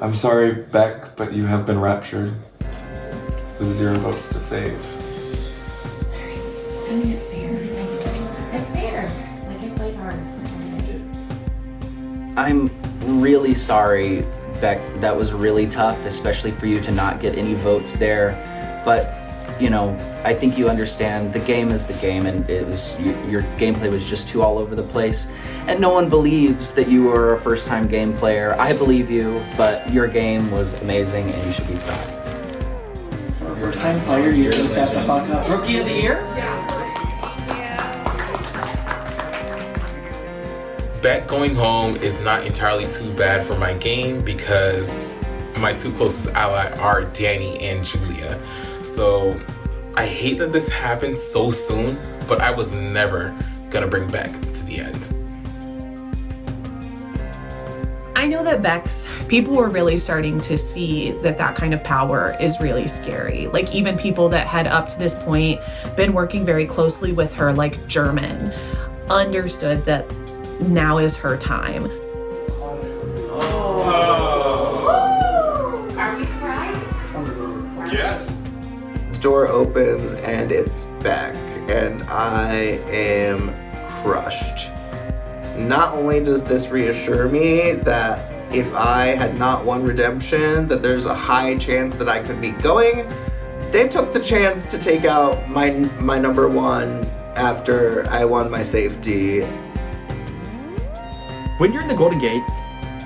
I'm sorry, Beck, but you have been raptured. With 0 votes to save. I mean, it's fair. It's fair. Like, I played hard. I'm really sorry, Beck. That was really tough, especially for you to not get any votes there. But, you know, I think you understand the game is the game, and it was your gameplay was just too all over the place. And no one believes that you were a first-time game player. I believe you, but your game was amazing, and you should be proud. First time player, you take that the fuck up. Rookie of the year? Beck going home is not entirely too bad for my game because my 2 closest allies are Danny and Julia. So I hate that this happened so soon, but I was never gonna bring Beck to the end. I know that Bex, people were really starting to see that that kind of power is really scary. Like even people that had up to this point been working very closely with her, like German, understood that now is her time. Are we surprised? Yes. Door opens and it's Beck, and I am crushed. Not only does this reassure me that if I had not won redemption, that there's a high chance that I could be going, they took the chance to take out my number 1 after I won my safety. When you're in the Golden Gates,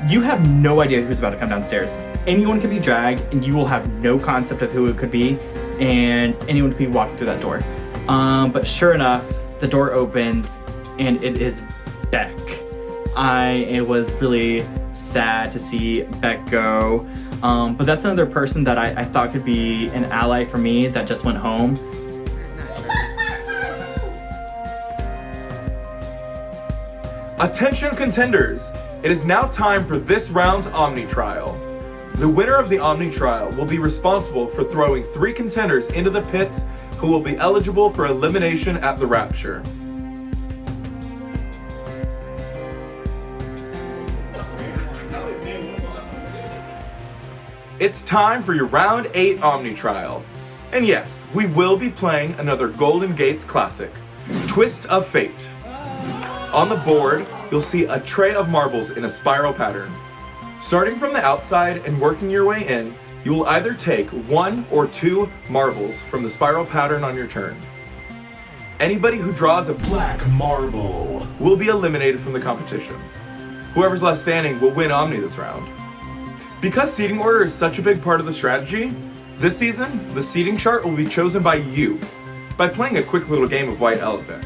you have no idea who's about to come downstairs. Anyone can be dragged, and you will have no concept of who it could be, and anyone could be walking through that door. But sure enough, the door opens, and it is Beck. It was really sad to see Beck go, but that's another person that I thought could be an ally for me that just went home. Attention contenders! It is now time for this round's Omni trial. The winner of the Omni trial will be responsible for throwing 3 contenders into the pits who will be eligible for elimination at the Rapture. It's time for your round 8 Omni trial. And yes, we will be playing another Golden Gates classic, Twist of Fate. On the board, you'll see a tray of marbles in a spiral pattern. Starting from the outside and working your way in, you will either take 1 or 2 marbles from the spiral pattern on your turn. Anybody who draws a black marble will be eliminated from the competition. Whoever's left standing will win Omni this round. Because seating order is such a big part of the strategy, this season, the seating chart will be chosen by you, by playing a quick little game of White Elephant.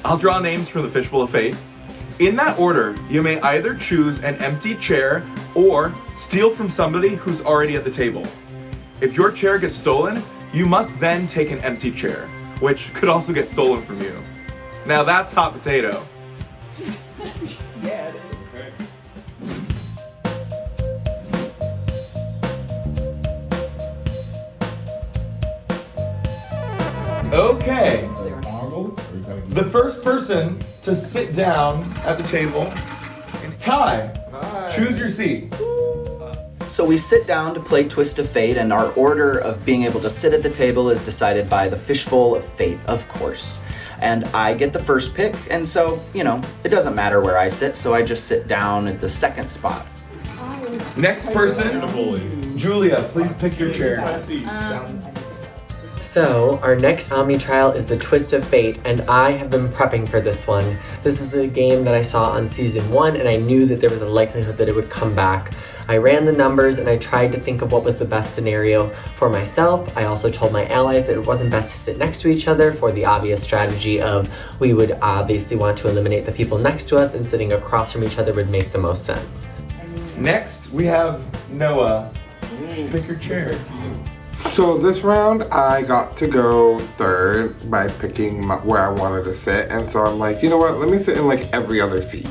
I'll draw names from the Fishbowl of Fate. In that order, you may either choose an empty chair or steal from somebody who's already at the table. If your chair gets stolen, you must then take an empty chair, which could also get stolen from you. Now that's hot potato. Okay. The first person to sit down at the table, Ty, choose your seat. So we sit down to play Twist of Fate, and our order of being able to sit at the table is decided by the Fishbowl of Fate, of course. And I get the first pick, and so, you know, it doesn't matter where I sit, so I just sit down at the second spot. Next person, Julia, please pick your chair. So, our next Omni trial is the Twist of Fate, and I have been prepping for this one. This is a game that I saw on Season 1, and I knew that there was a likelihood that it would come back. I ran the numbers, and I tried to think of what was the best scenario for myself. I also told my allies that it wasn't best to sit next to each other for the obvious strategy of we would obviously want to eliminate the people next to us, and sitting across from each other would make the most sense. Next, we have Noah. Pick your chair. So this round, I got to go third by picking where I wanted to sit, and so I'm like, you know what? Let me sit in like every other seat,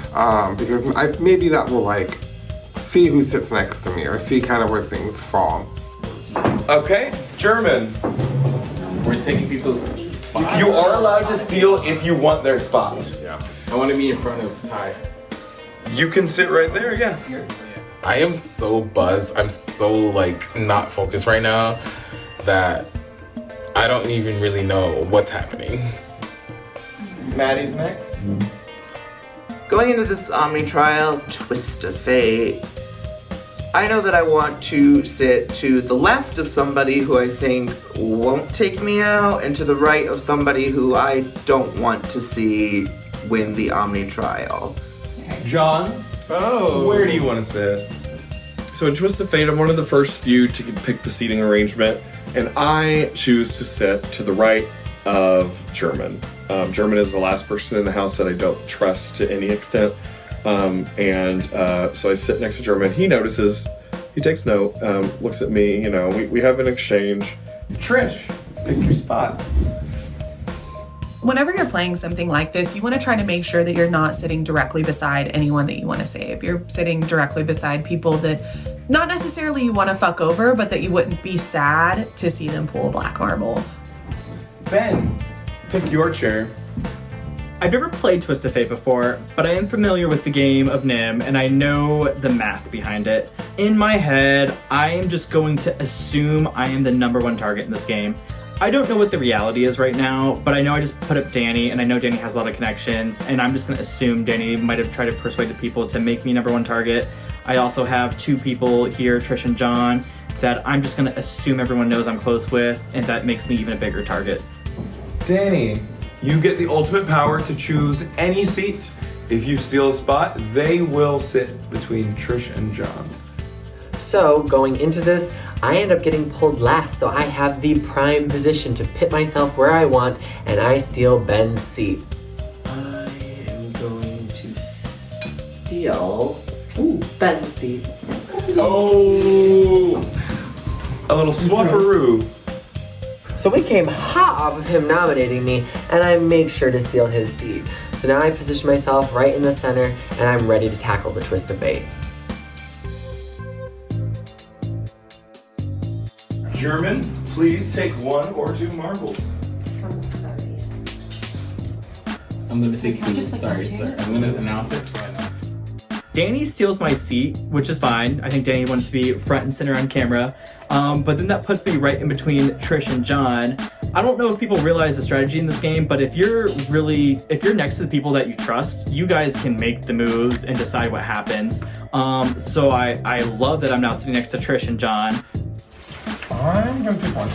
because maybe that will like see who sits next to me or see kind of where things fall. Okay, German. We're taking people's spots. You are allowed to steal if you want their spot. Yeah. I want to be in front of Ty. You can sit right there, yeah. I am so buzzed. I'm so like not focused right now that I don't even really know what's happening. Maddie's next. Going into this Omni trial, twist of fate, I know that I want to sit to the left of somebody who I think won't take me out, and to the right of somebody who I don't want to see win the Omni trial. John, where do you want to sit? So in Twist of Fate, I'm one of the first few to pick the seating arrangement, and I choose to sit to the right of German. German is the last person in the house that I don't trust to any extent, so I sit next to German. He notices, he takes note, looks at me, you know, we have an exchange. Trish, pick your spot. Whenever you're playing something like this, you want to try to make sure that you're not sitting directly beside anyone that you want to save. You're sitting directly beside people that not necessarily you want to fuck over, but that you wouldn't be sad to see them pull a black marble. Ben, pick your chair. I've never played Twist of Fate before, but I am familiar with the game of Nim, and I know the math behind it. In my head, I am just going to assume I am the #1 target in this game. I don't know what the reality is right now, but I know I just put up Danny, and I know Danny has a lot of connections, and I'm just going to assume Danny might have tried to persuade the people to make me #1 target. I also have 2 people here, Trish and John, that I'm just going to assume everyone knows I'm close with, and that makes me even a bigger target. Danny, you get the ultimate power to choose any seat. If you steal a spot, they will sit between Trish and John. So, going into this, I end up getting pulled last, so I have the prime position to pit myself where I want, and I steal Ben's seat. I am going to steal Ben's seat. Oh! A little swapperoo. So we came hot off of him nominating me, and I make sure to steal his seat. So now I position myself right in the center, and I'm ready to tackle the Twist of Fate. German, please take 1 or 2 marbles. I'm gonna say Can you just, sorry. I'm gonna announce it. Danny steals my seat, which is fine. I think Danny wanted to be front and center on camera. But then that puts me right in between Trish and John. I don't know if people realize the strategy in this game, but if you're next to the people that you trust, you guys can make the moves and decide what happens. So I love that I'm now sitting next to Trish and John. I'm going to pick 1.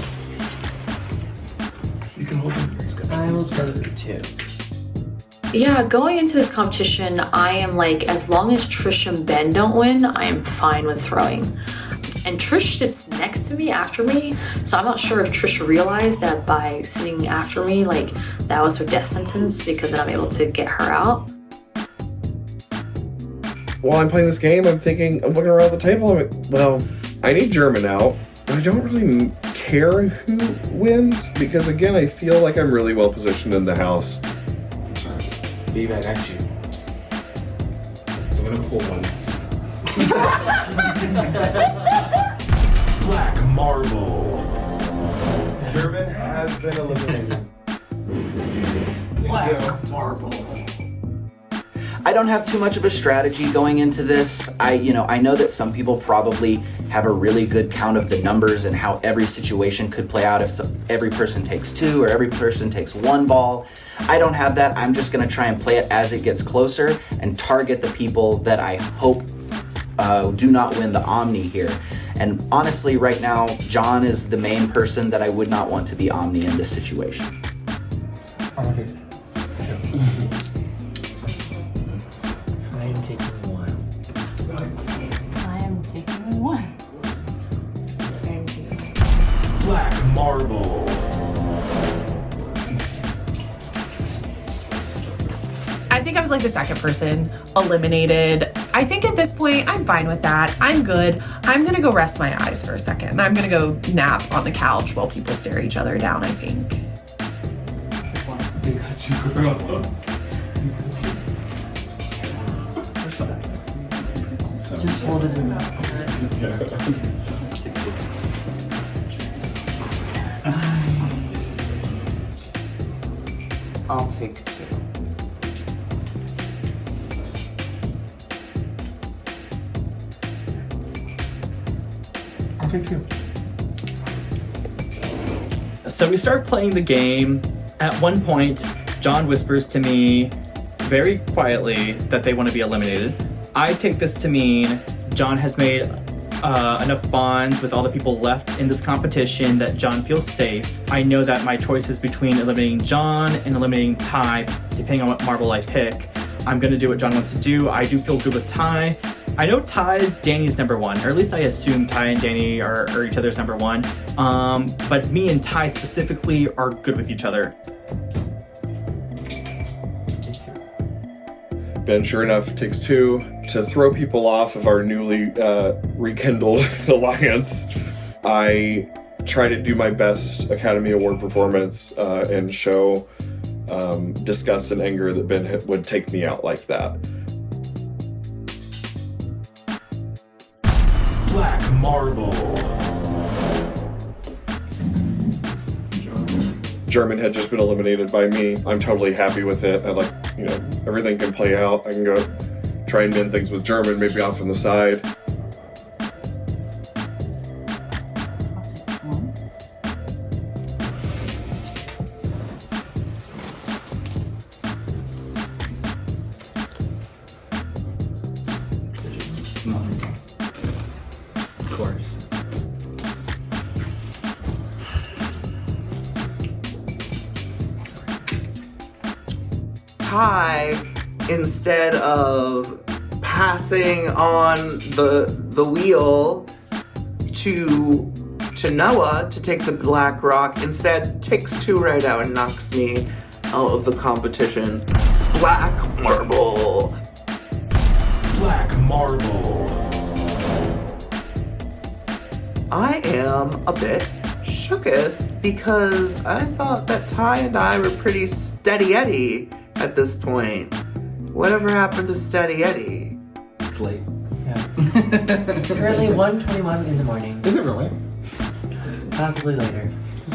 You can hold them. It's good. I will go 2. Yeah, going into this competition, I am like, as long as Trish and Ben don't win, I am fine with throwing. And Trish sits next to me after me, so I'm not sure if Trish realized that by sitting after me, like, that was her death sentence, because then I'm able to get her out. While I'm playing this game, I'm looking around the table, I'm like, well, I need German out. I don't really care who wins, because again, I feel like I'm really well positioned in the house. Be back at you. I'm gonna pull one. Black marble. German has been eliminated. Black marble. I don't have too much of a strategy going into this. I know that some people probably have a really good count of the numbers and how every situation could play out if every person takes 2 or every person takes 1 ball. I don't have that. I'm just gonna try and play it as it gets closer and target the people that I hope do not win the Omni here. And honestly, right now, John is the main person that I would not want to be Omni in this situation. Okay. I am taking 1. I am taking 1. Black marble. I think I was like the second person eliminated. I think at this point, I'm fine with that. I'm good. I'm gonna go rest my eyes for a second. I'm gonna go nap on the couch while people stare each other down, I think. They got you, girl. Just hold it in. I'll take 2. Okay, too. So we start playing the game. At one point, John whispers to me very quietly that they want to be eliminated. I take this to mean John has made enough bonds with all the people left in this competition that John feels safe. I know that my choice is between eliminating John and eliminating Ty, depending on what marble I pick. I'm gonna do what John wants to do. I do feel good with Ty. I know Ty's Danny's number one, or at least I assume Ty and Danny are each other's number one. But me and Ty specifically are good with each other. Ben, sure enough, takes 2 to throw people off of our newly rekindled alliance. I try to do my best Academy Award performance and show disgust and anger that Ben would take me out like that. Black marble. German had just been eliminated by me. I'm totally happy with it. I like, everything can play out. I can go try and mend things with German, maybe off on the side. Of course. Ty, instead of passing on the wheel to Noah to take the black rock, instead takes 2 right out and knocks me out of the competition. Black marble. Black marble. I am a bit shooketh because I thought that Ty and I were pretty steady Eddie at this point. Whatever happened to steady Eddie? It's late. Yeah. It's currently 1:21 in the morning. Is it really? Possibly later.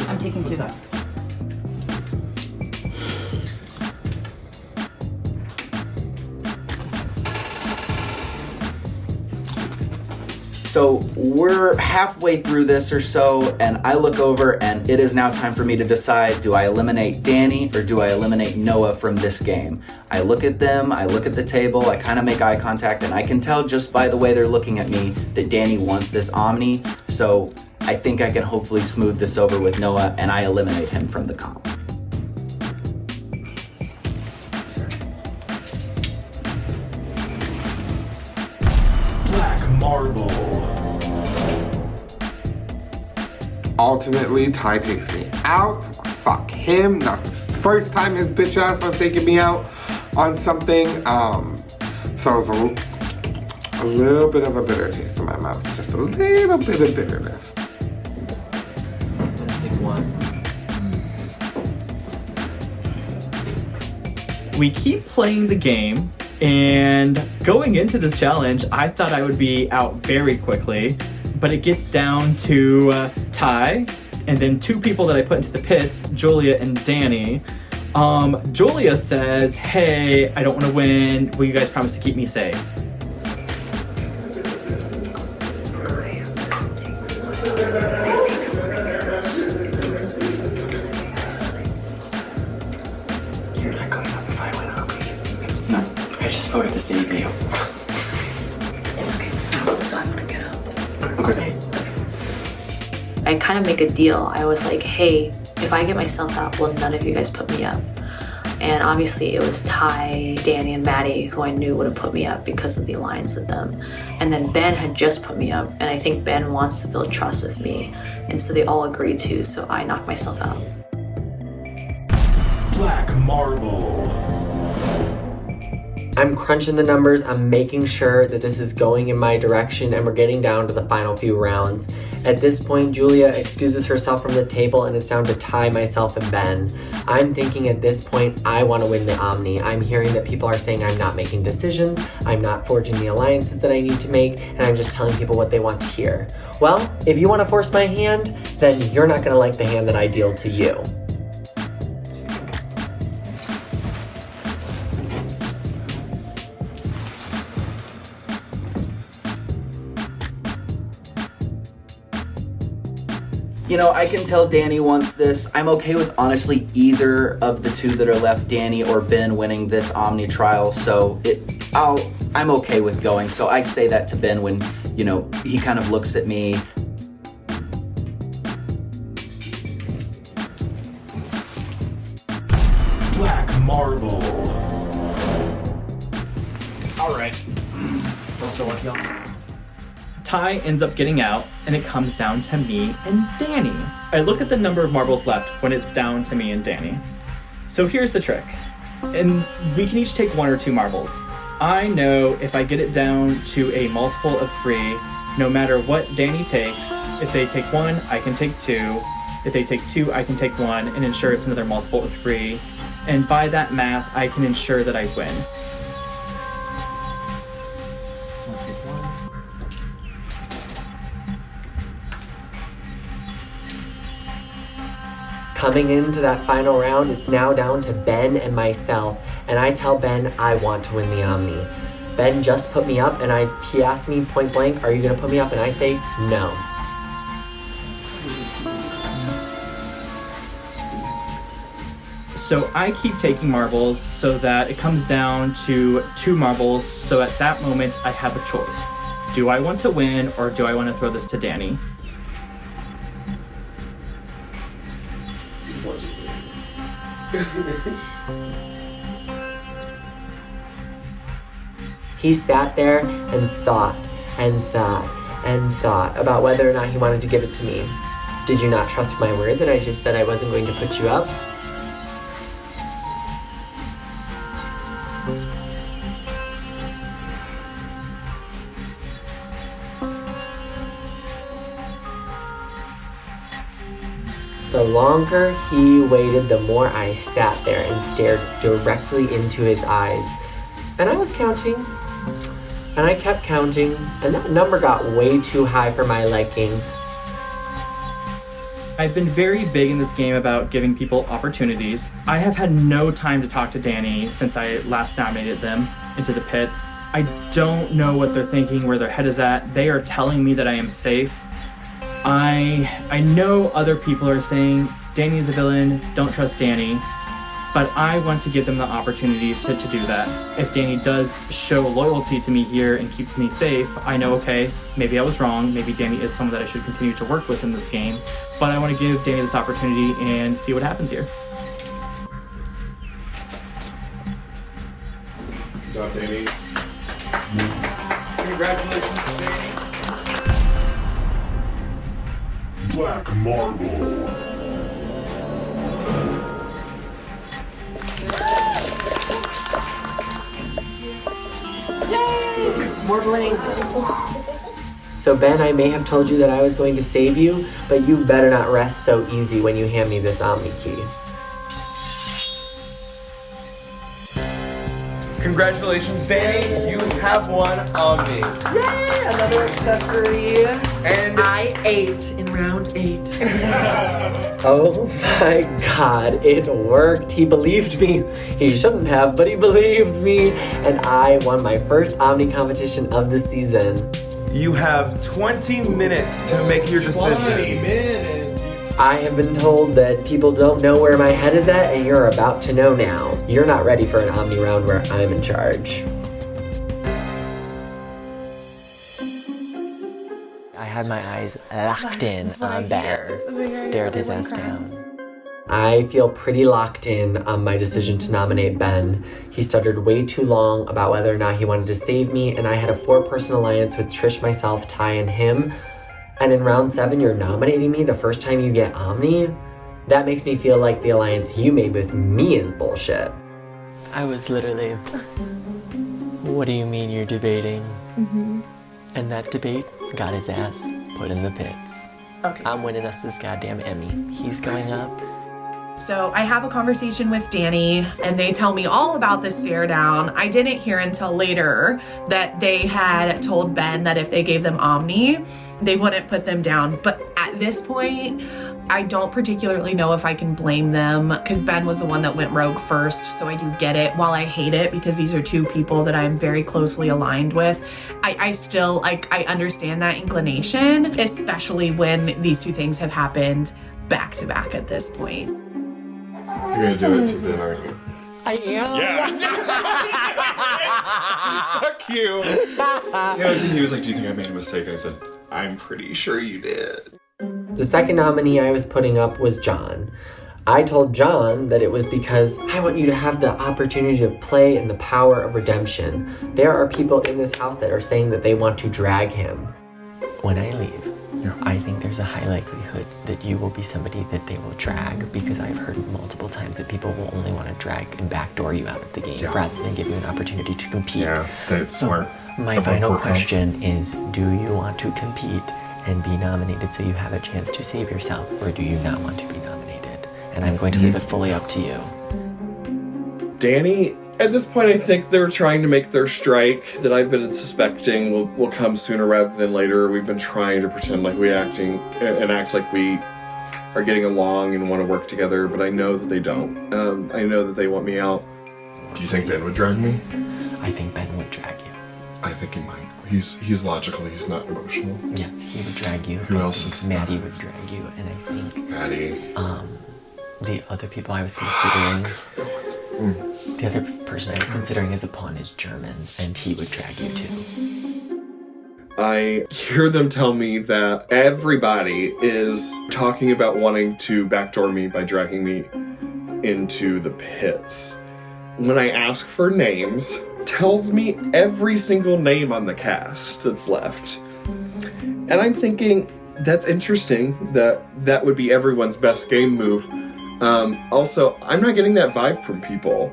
I'm taking 2 back. So we're halfway through this or so, and I look over and it is now time for me to decide, do I eliminate Danny or do I eliminate Noah from this game? I look at them, I look at the table, I kind of make eye contact, and I can tell just by the way they're looking at me that Danny wants this Omni, so I think I can hopefully smooth this over with Noah and I eliminate him from the comp. Black marble. Ultimately, Ty takes me out. Fuck him. Not the first time his bitch ass was taking me out on something. So it was a little bit of a bitter taste in my mouth. Just a little bit of bitterness. I'm gonna take 1. We keep playing the game, and going into this challenge, I thought I would be out very quickly, but it gets down to Ty, and then 2 people that I put into the pits, Julia and Danny. Julia says, hey, I don't want to win. Will you guys promise to keep me safe? I just voted to save you. Okay, so I'm gonna get up. Okay. I kind of make a deal. I was like, hey, if I get myself out, will none of you guys put me up? And obviously it was Ty, Danny, and Maddie who I knew would have put me up because of the alliance with them. And then Ben had just put me up, and I think Ben wants to build trust with me. And so they all agreed to, so I knocked myself out. Black marble. I'm crunching the numbers, I'm making sure that this is going in my direction, and we're getting down to the final few rounds. At this point, Julia excuses herself from the table and it's down to Ty, myself, and Ben. I'm thinking at this point, I want to win the Omni. I'm hearing that people are saying I'm not making decisions, I'm not forging the alliances that I need to make, and I'm just telling people what they want to hear. Well, if you want to force my hand, then you're not going to like the hand that I deal to you. You know, I can tell Danny wants this. I'm okay with honestly either of the two that are left, Danny or Ben, winning this Omni trial. So I'm okay with going. So I say that to Ben when, you know, he kind of looks at me. Black marble. All right. Let's go with y'all. Ty ends up getting out, and it comes down to me and Danny. I look at the number of marbles left when it's down to me and Danny. So here's the trick. And we can each take 1 or 2 marbles. I know if I get it down to a multiple of 3, no matter what Danny takes, if they take 1, I can take 2. If they take 2, I can take 1 and ensure it's another multiple of 3. And by that math, I can ensure that I win. Coming into that final round, it's now down to Ben and myself, and I tell Ben I want to win the Omni. Ben just put me up, and he asked me point blank, are you gonna put me up? And I say, no. So I keep taking marbles so that it comes down to 2 marbles, so at that moment I have a choice. Do I want to win, or do I want to throw this to Danny? He sat there and thought and thought and thought about whether or not he wanted to give it to me. Did you not trust my word that I just said I wasn't going to put you up? The longer he waited, the more I sat there and stared directly into his eyes. And I was counting, and I kept counting, and that number got way too high for my liking. I've been very big in this game about giving people opportunities. I have had no time to talk to Danny since I last nominated them into the pits. I don't know what they're thinking, where their head is at. They are telling me that I am safe. I know other people are saying, Danny is a villain, don't trust Danny, but I want to give them the opportunity to do that. If Danny does show loyalty to me here and keep me safe, I know, okay, maybe I was wrong, maybe Danny is someone that I should continue to work with in this game, but I want to give Danny this opportunity and see what happens here. Good job, Danny. Congratulations, Danny. Black marble. Marbling. So Ben, I may have told you that I was going to save you, but you better not rest so easy when you hand me this Omni key. Congratulations, Danny. You have won Omni. Yay! Another accessory. And I ate in round 8. Oh my god, it worked. He believed me. He shouldn't have, but he believed me. And I won my first Omni competition of the season. you have 20 minutes to make your decision. 20 minutes. I have been told that people don't know where my head is at, and you're about to know now. You're not ready for an Omni round where I'm in charge. I had my eyes locked in on Ben. Stared his ass down. I feel pretty locked in on my decision to nominate Ben. He stuttered way too long about whether or not he wanted to save me, and I had a 4-person alliance with Trish, myself, Ty, and him. And in round 7, you're nominating me the first time you get Omni? That makes me feel like the alliance you made with me is bullshit. I was literally, what do you mean you're debating? Mm-hmm. And that debate got his ass put in the pits. Okay. I'm winning us this goddamn Emmy. He's going up. So I have a conversation with Danny and they tell me all about the stare down. I didn't hear until later that they had told Ben that if they gave them Omni, they wouldn't put them down. But at this point, I don't particularly know if I can blame them because Ben was the one that went rogue first, so I do get it. While I hate it because these are two people that I'm very closely aligned with, I still, like, I understand that inclination, especially when these two things have happened back to back at this point. You're gonna do it to Ben, aren't you? I am. Yeah. Fuck you. Yeah, he was like, "Do you think I made a mistake?" I said, "I'm pretty sure you did." The second nominee I was putting up was John. I told John that it was because I want you to have the opportunity to play in the power of redemption. There are people in this house that are saying that they want to drag him. When I leave, I think there's a high likelihood that you will be somebody that they will drag, because I've heard multiple times that people will only want to drag and backdoor you out of the game rather than give you an opportunity to compete. Yeah, that's smart. My final question is, do you want to compete and be nominated so you have a chance to save yourself, or do you not want to be nominated? And I'm going to leave it fully up to you. Danny, at this point, I think they're trying to make their strike that I've been suspecting will come sooner rather than later. We've been trying to pretend like we act like we are getting along and want to work together, but I know that they don't. I know that they want me out. Do you think Ben would drag me? I think Ben would drag you. I think he might. He's logical. He's not emotional. Yes, he would drag you. Who else is? Maddie would drag you, and I think Maddie. The other people I was considering. The other person I was considering as a pawn is German, and he would drag you too. I hear them tell me that everybody is talking about wanting to backdoor me by dragging me into the pits. When I ask for names, it tells me every single name on the cast that's left. And I'm thinking, that's interesting that would be everyone's best game move. Also, I'm not getting that vibe from people.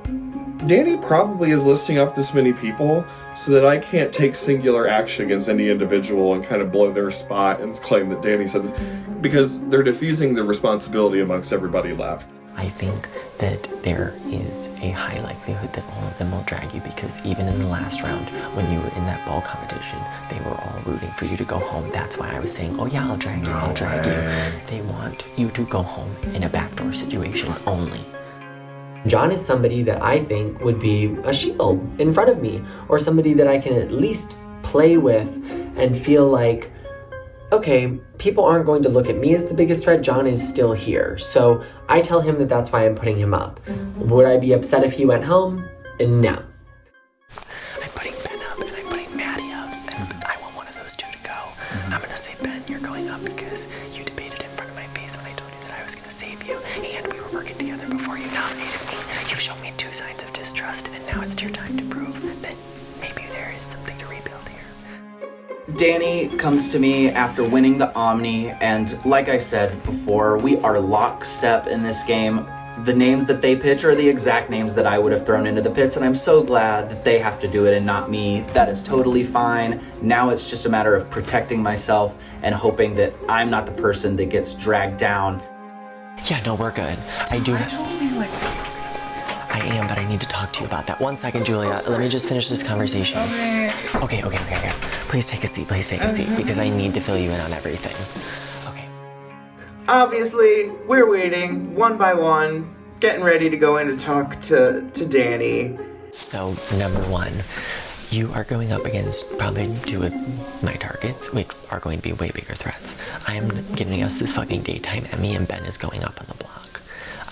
Danny probably is listing off this many people so that I can't take singular action against any individual and kind of blow their spot and claim that Danny said this, because they're diffusing the responsibility amongst everybody left. I think that there is a high likelihood that all of them will drag you, because even in the last round, when you were in that ball competition, they were all rooting for you to go home. That's why I was saying, oh yeah, I'll drag you, I'll drag you. They want you to go home in a backdoor situation only. John is somebody that I think would be a shield in front of me, or somebody that I can at least play with and feel like, okay, people aren't going to look at me as the biggest threat. John is still here. So I tell him that that's why I'm putting him up. Would I be upset if he went home? No. I'm putting Ben up and I'm putting Maddie up, and I want one of those two to go. I'm going to say, Ben, you're going up because you debated in front of my face when I told you that I was going to save you, and we were working together before you nominated me. You've shown me 2 signs of distrust, and now it's your time to prove that maybe there is something to rebuild here. Danny comes to me after winning the Omni, and like I said before, we are lockstep in this game. The names that they pitch are the exact names that I would have thrown into the pits, and I'm so glad that they have to do it and not me. That is totally fine. Now it's just a matter of protecting myself and hoping that I'm not the person that gets dragged down. Yeah, no, we're good. I am, but I need to talk to you about that. 1 second, Julia. Let me just finish this conversation. Okay. Please take a seat, because I need to fill you in on everything. Okay. Obviously, we're waiting one by one, getting ready to go in to talk to Danny. So, number 1, you are going up against probably 2 of my targets, which are going to be way bigger threats. I am giving us this fucking daytime Emmy, and Ben is going up on the block.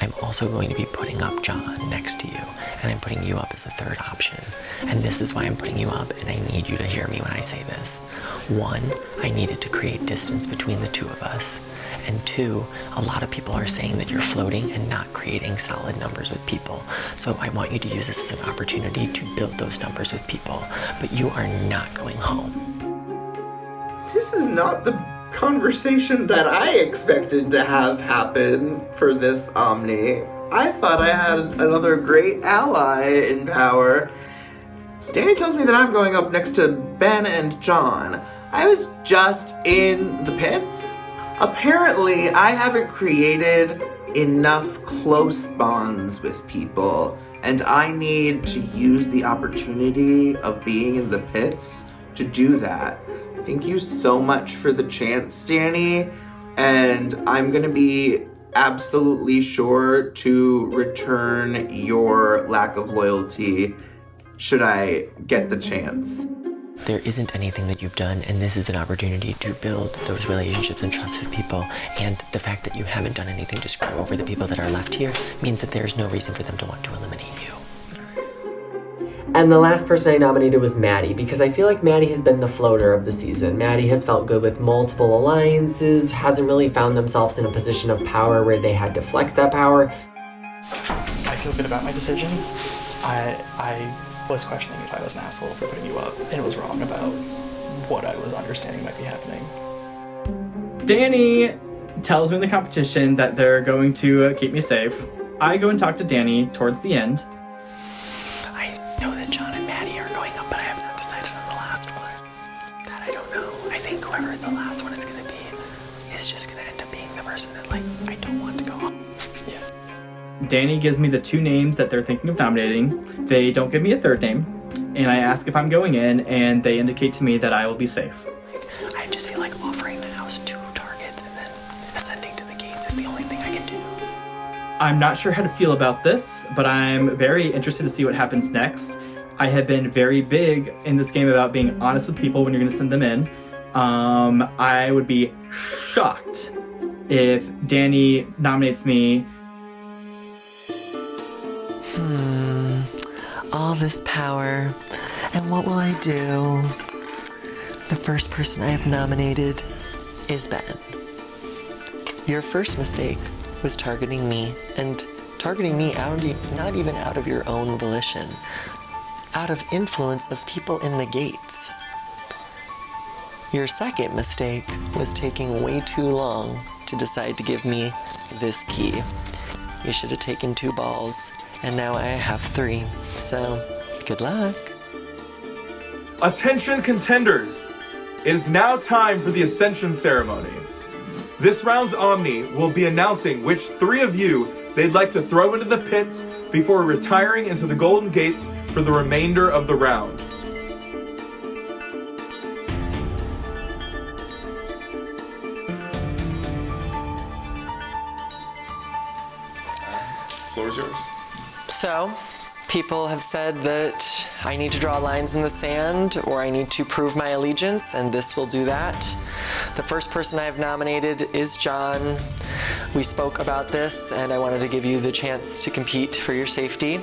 I'm also going to be putting up John next to you, and I'm putting you up as a 3rd option. And this is why I'm putting you up, and I need you to hear me when I say this. 1, I needed to create distance between the 2 of us. And 2, a lot of people are saying that you're floating and not creating solid numbers with people. So I want you to use this as an opportunity to build those numbers with people, but you are not going home. This is not the conversation that I expected to have happen for this Omni. I thought I had another great ally in power. Danny tells me that I'm going up next to Ben and John. I was just in the pits. Apparently, I haven't created enough close bonds with people, and I need to use the opportunity of being in the pits to do that. Thank you so much for the chance, Danny. and I'm gonna be absolutely sure to return your lack of loyalty should I get the chance. There isn't anything that you've done, and this is an opportunity to build those relationships and trust with people. And the fact that you haven't done anything to screw over the people that are left here means that there's no reason for them to want to eliminate you. And the last person I nominated was Maddie, because I feel like Maddie has been the floater of the season. Maddie has felt good with multiple alliances, hasn't really found themselves in a position of power where they had to flex that power. I feel good about my decision. I was questioning if I was an asshole for putting you up, and was wrong about what I was understanding might be happening. Danny tells me in the competition that they're going to keep me safe. I go and talk to Danny towards the end. I know that John and Maddie are going up, but I have not decided on the last one. That I don't know. I think whoever the last one is going to be is just going to end up being the person that, like, I don't want to go up. Yeah. Danny gives me the 2 names that they're thinking of nominating. They don't give me a third name, and I ask if I'm going in, and they indicate to me that I will be safe. I just feel like offering the house 2 targets and then ascending to the gates is the only thing I can do. I'm not sure how to feel about this, but I'm very interested to see what happens next. I have been very big in this game about being honest with people when you're going to send them in. I would be shocked if Danny nominates me. All this power, and what will I do? The first person I have nominated is Ben. Your first mistake was targeting me, and targeting me not even out of your own volition, out of influence of people in the gates. Your second mistake was taking way too long to decide to give me this key. You should have taken 2 balls, and now I have 3, so good luck. Attention contenders! It is now time for the Ascension ceremony. This round's Omni will be announcing which 3 of you they'd like to throw into the pits before retiring into the Golden Gates for the remainder of the round. Floor is yours. So, people have said that I need to draw lines in the sand or I need to prove my allegiance, and this will do that. The first person I have nominated is John. We spoke about this, and I wanted to give you the chance to compete for your safety.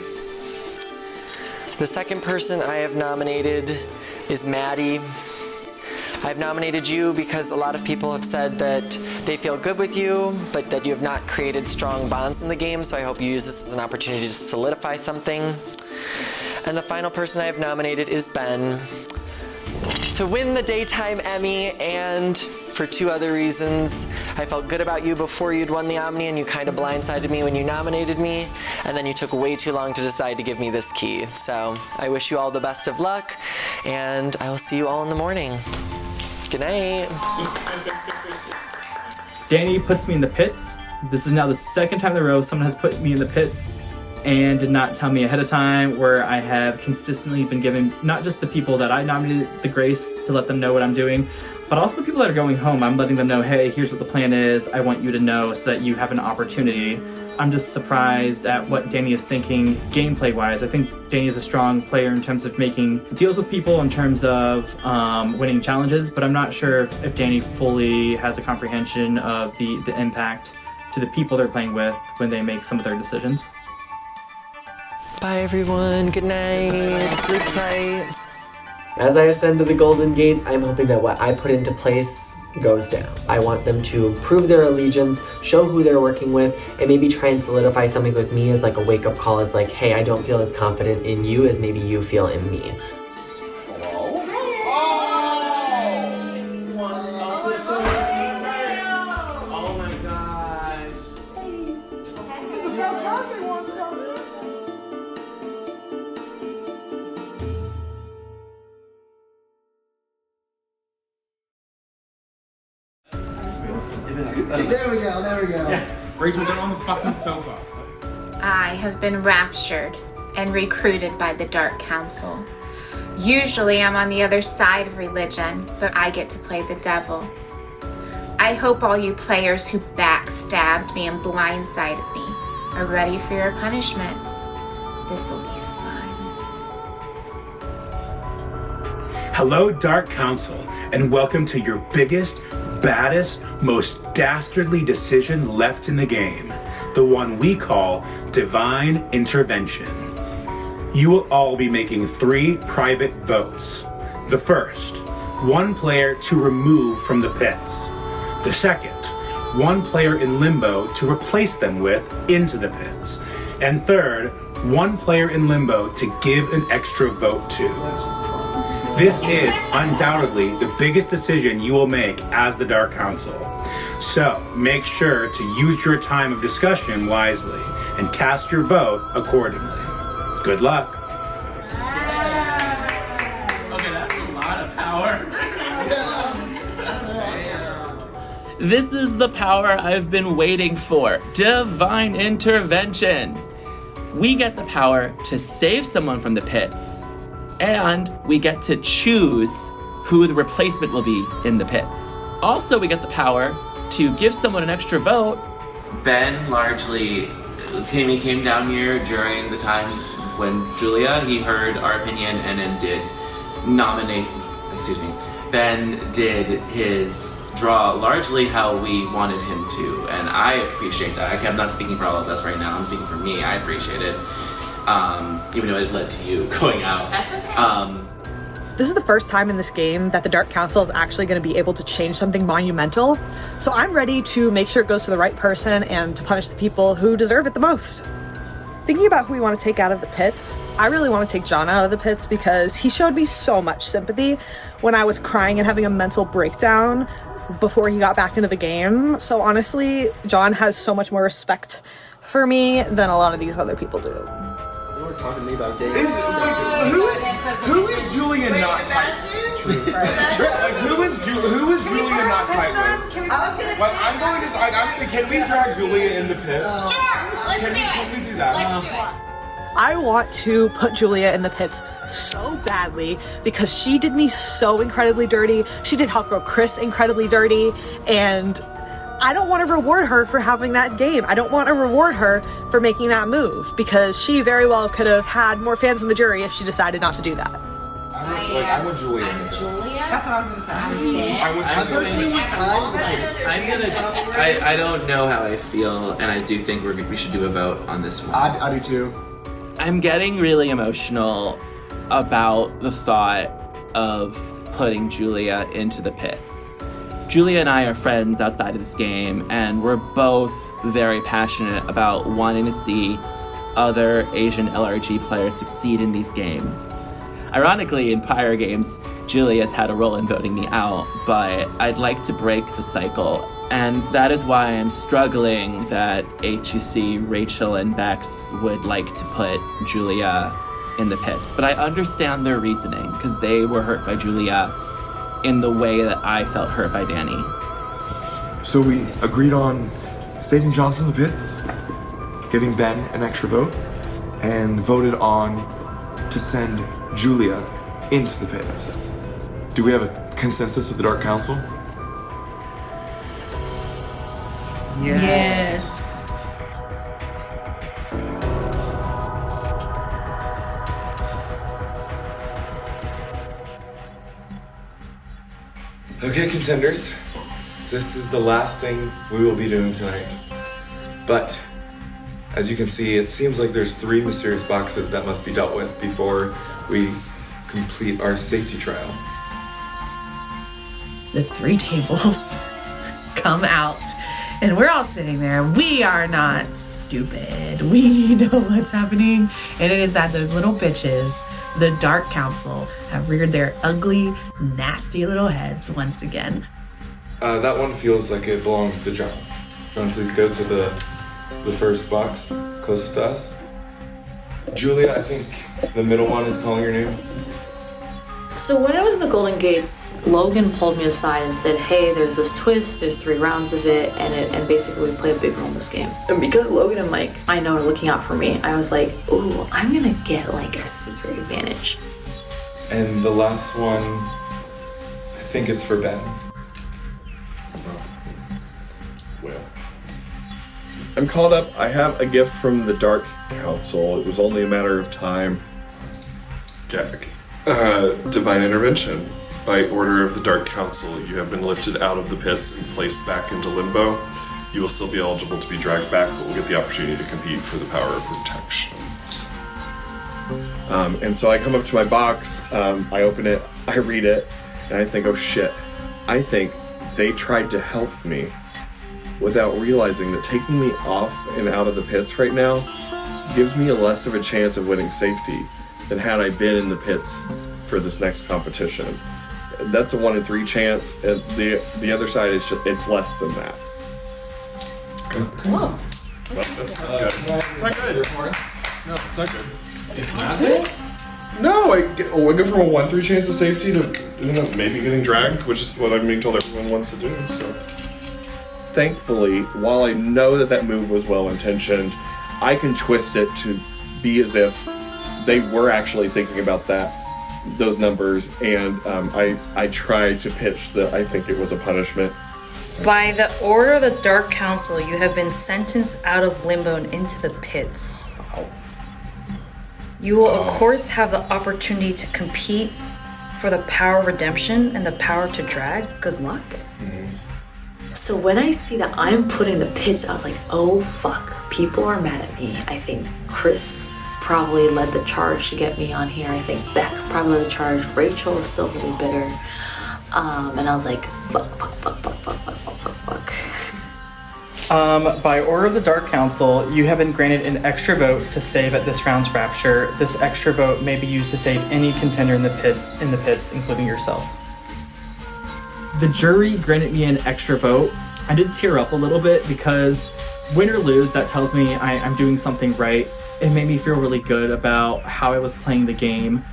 The second person I have nominated is Maddie. I've nominated you because a lot of people have said that they feel good with you, but that you have not created strong bonds in the game, so I hope you use this as an opportunity to solidify something. And the final person I have nominated is Ben, to win the Daytime Emmy, and for 2 other reasons. I felt good about you before you'd won the Omni, and you kind of blindsided me when you nominated me, and then you took way too long to decide to give me this key. So I wish you all the best of luck, and I will see you all in the morning. Good night. Danny puts me in the pits. This is now the second time in a row someone has put me in the pits and did not tell me ahead of time, where I have consistently been giving not just the people that I nominated the grace to let them know what I'm doing, but also the people that are going home. I'm letting them know, hey, here's what the plan is. I want you to know so that you have an opportunity. I'm just surprised at what Danny is thinking gameplay-wise. I think Danny is a strong player in terms of making deals with people, in terms of winning challenges, but I'm not sure if Danny fully has a comprehension of the impact to the people they're playing with when they make some of their decisions. Bye everyone, good night, sleep tight. As I ascend to the Golden Gates, I'm hoping that what I put into place goes down. I want them to prove their allegiance, show who they're working with, and maybe try and solidify something with me as like a wake-up call, as like, hey, I don't feel as confident in you as maybe you feel in me. There we go, there we go. Yeah, Rachel, get on the fucking sofa. I have been raptured and recruited by the Dark Council. Usually I'm on the other side of religion, but I get to play the devil. I hope all you players who backstabbed me and blindsided me are ready for your punishments. This'll be fun. Hello, Dark Council, and welcome to your biggest, baddest, most dastardly decision left in the game, the one we call Divine Intervention. You will all be making 3 private votes. The first, 1 player to remove from the pits. The second, 1 player in limbo to replace them with into the pits. And third, 1 player in limbo to give an extra vote to. This is undoubtedly the biggest decision you will make as the Dark Council. So make sure to use your time of discussion wisely and cast your vote accordingly. Good luck. Okay, that's a lot of power. This is the power I've been waiting for. Divine Intervention. We get the power to save someone from the pits, and we get to choose who the replacement will be in the pits. Also, we get the power to give someone an extra vote. Ben largely came down here during the time when Julia, he heard our opinion and then Ben did his draw largely how we wanted him to, and I appreciate that. I'm not speaking for all of us right now, I'm speaking for me. I appreciate it, even though it led to you going out. That's okay. This is the first time in this game that the Dark Council is actually going to be able to change something monumental, so I'm ready to make sure it goes to the right person and to punish the people who deserve it the most. Thinking about who we want to take out of the pits, I really want to take John out of the pits because he showed me so much sympathy when I was crying and having a mental breakdown before he got back into the game. So honestly, John has so much more respect for me than a lot of these other people do. You were talking to me about dating. Who is Julia not tight with? Like, who is Julia not tight with? I'm going to. I'm saying, can we drag Julia in the pits? Sure, let's do it. Can we do that? Let's do it. I want to put Julia in the pits so badly because she did me so incredibly dirty. She did Hot Girl Chris incredibly dirty, and I don't want to reward her for having that game. I don't want to reward her for making that move because she very well could have had more fans in the jury if she decided not to do that. I want Julia in the pits. That's what I was gonna say. I don't know how I feel, and I do think we should do a vote on this one. I do too. I'm getting really emotional about the thought of putting Julia into the pits. Julia and I are friends outside of this game, and we're both very passionate about wanting to see other Asian LRG players succeed in these games. Ironically, in prior games, Julia's had a role in voting me out, but I'd like to break the cycle, and that is why I'm struggling that HEC, Rachel, and Bex would like to put Julia in the pits. But I understand their reasoning, because they were hurt by Julia in the way that I felt hurt by Danny. So we agreed on saving John from the pits, giving Ben an extra vote, and voted on to send Julia into the pits. Do we have a consensus with the Dark Council? Yes. Okay, contenders. This is the last thing we will be doing tonight. But, as you can see, it seems like there's 3 mysterious boxes that must be dealt with before we complete our safety trial. The 3 tables come out, and we're all sitting there. We are not stupid. We know what's happening, and it is that those little bitches, the Dark Council, have reared their ugly, nasty little heads once again. That one feels like it belongs to John. John, please go to the first box closest to us. Julia, I think the middle one is calling your name. So when I was in the Golden Gates, Logan pulled me aside and said, hey, there's this twist, there's 3 rounds of it, and basically we play a big role in this game. And because Logan and Mike, I know, are looking out for me, I was like, ooh, I'm gonna get like a secret advantage. And the last one, I think it's for Ben. I'm called up. I have a gift from the Dark Council. It was only a matter of time. Gag. Divine intervention. By order of the Dark Council, you have been lifted out of the pits and placed back into limbo. You will still be eligible to be dragged back, but will get the opportunity to compete for the power of protection. And so I come up to my box, I open it, I read it, and I think, oh shit. I think they tried to help me without realizing that taking me off and out of the pits right now gives me less of a chance of winning safety than had I been in the pits for this next competition. That's a 1 in 3 chance, and the other side is it's less than that. Whoa. That's not good. It's not good. No, it's not good. It's not good? No, I go from a 1-3 chance of safety to maybe getting dragged, which is what I'm being told everyone wants to do. So, thankfully, while I know that move was well intentioned, I can twist it to be as if they were actually thinking about those numbers, and I tried to pitch that I think it was a punishment. By the order of the Dark Council, you have been sentenced out of limbo and into the pits. You will, of course, have the opportunity to compete for the power of redemption and the power to drag. Good luck. So when I see that I'm put in the pits, I was like, oh fuck, people are mad at me. I think Chris probably led the charge to get me on here. I think Beck probably led the charge. Rachel is still really bitter. And I was like, fuck. By order of the Dark Council, you have been granted an extra vote to save at this round's rapture. This extra vote may be used to save any contender in the pits, including yourself. The jury granted me an extra vote. I did tear up a little bit because win or lose, that tells me I'm doing something right. It made me feel really good about how I was playing the game.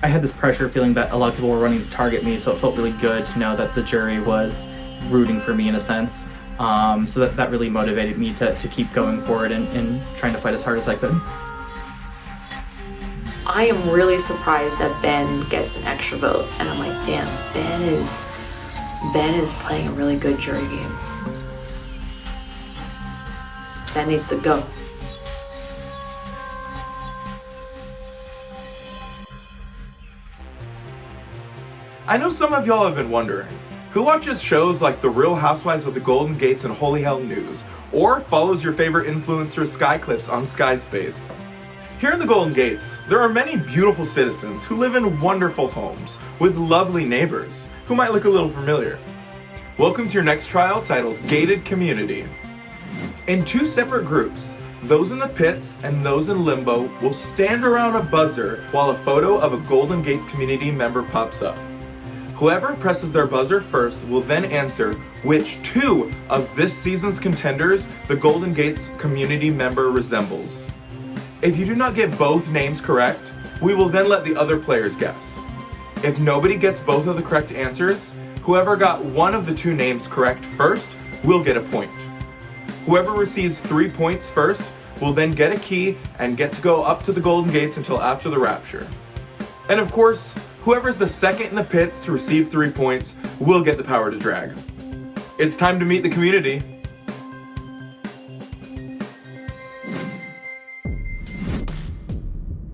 I had this pressure feeling that a lot of people were running to target me, so it felt really good to know that the jury was rooting for me in a sense. So that really motivated me to keep going forward and trying to fight as hard as I could. I am really surprised that Ben gets an extra vote, and I'm like, damn, Ben is playing a really good jury game. Ben needs to go. I know some of y'all have been wondering, who watches shows like The Real Housewives of the Golden Gates and Holy Hell News, or follows your favorite influencer Sky Clips on Sky Space? Here in the Golden Gates, there are many beautiful citizens who live in wonderful homes with lovely neighbors who might look a little familiar. Welcome to your next trial titled Gated Community. In 2 separate groups, those in the pits and those in limbo will stand around a buzzer while a photo of a Golden Gates community member pops up. Whoever presses their buzzer first will then answer which 2 of this season's contenders the Golden Gates community member resembles. If you do not get both names correct, we will then let the other players guess. If nobody gets both of the correct answers, whoever got one of the 2 names correct first will get a point. Whoever receives 3 points first will then get a key and get to go up to the Golden Gates until after the rapture. And of course, whoever's the second in the pits to receive 3 points will get the power to drag. It's time to meet the community.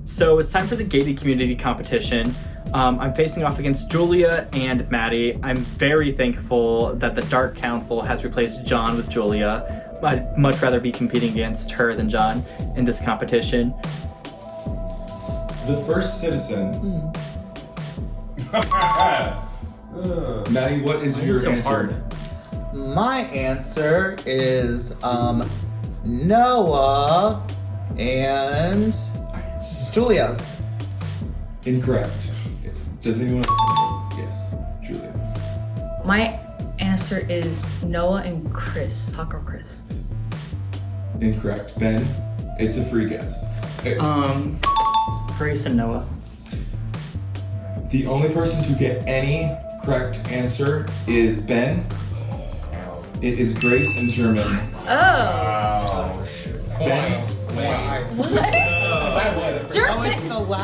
So it's time for the gated community competition. I'm facing off against Julia and Maddie. I'm very thankful that the Dark Council has replaced John with Julia. I'd much rather be competing against her than John in this competition. The first citizen. Maddie, what is your answer? My answer is Noah and Julia. Incorrect. Does anyone Yes, Julia. My answer is Noah and Chris. Hot Girl Chris. Incorrect. Ben, it's a free guess. Grace and Noah. The only person to get any correct answer is Ben. It is Grace and German. Oh. Ben. What?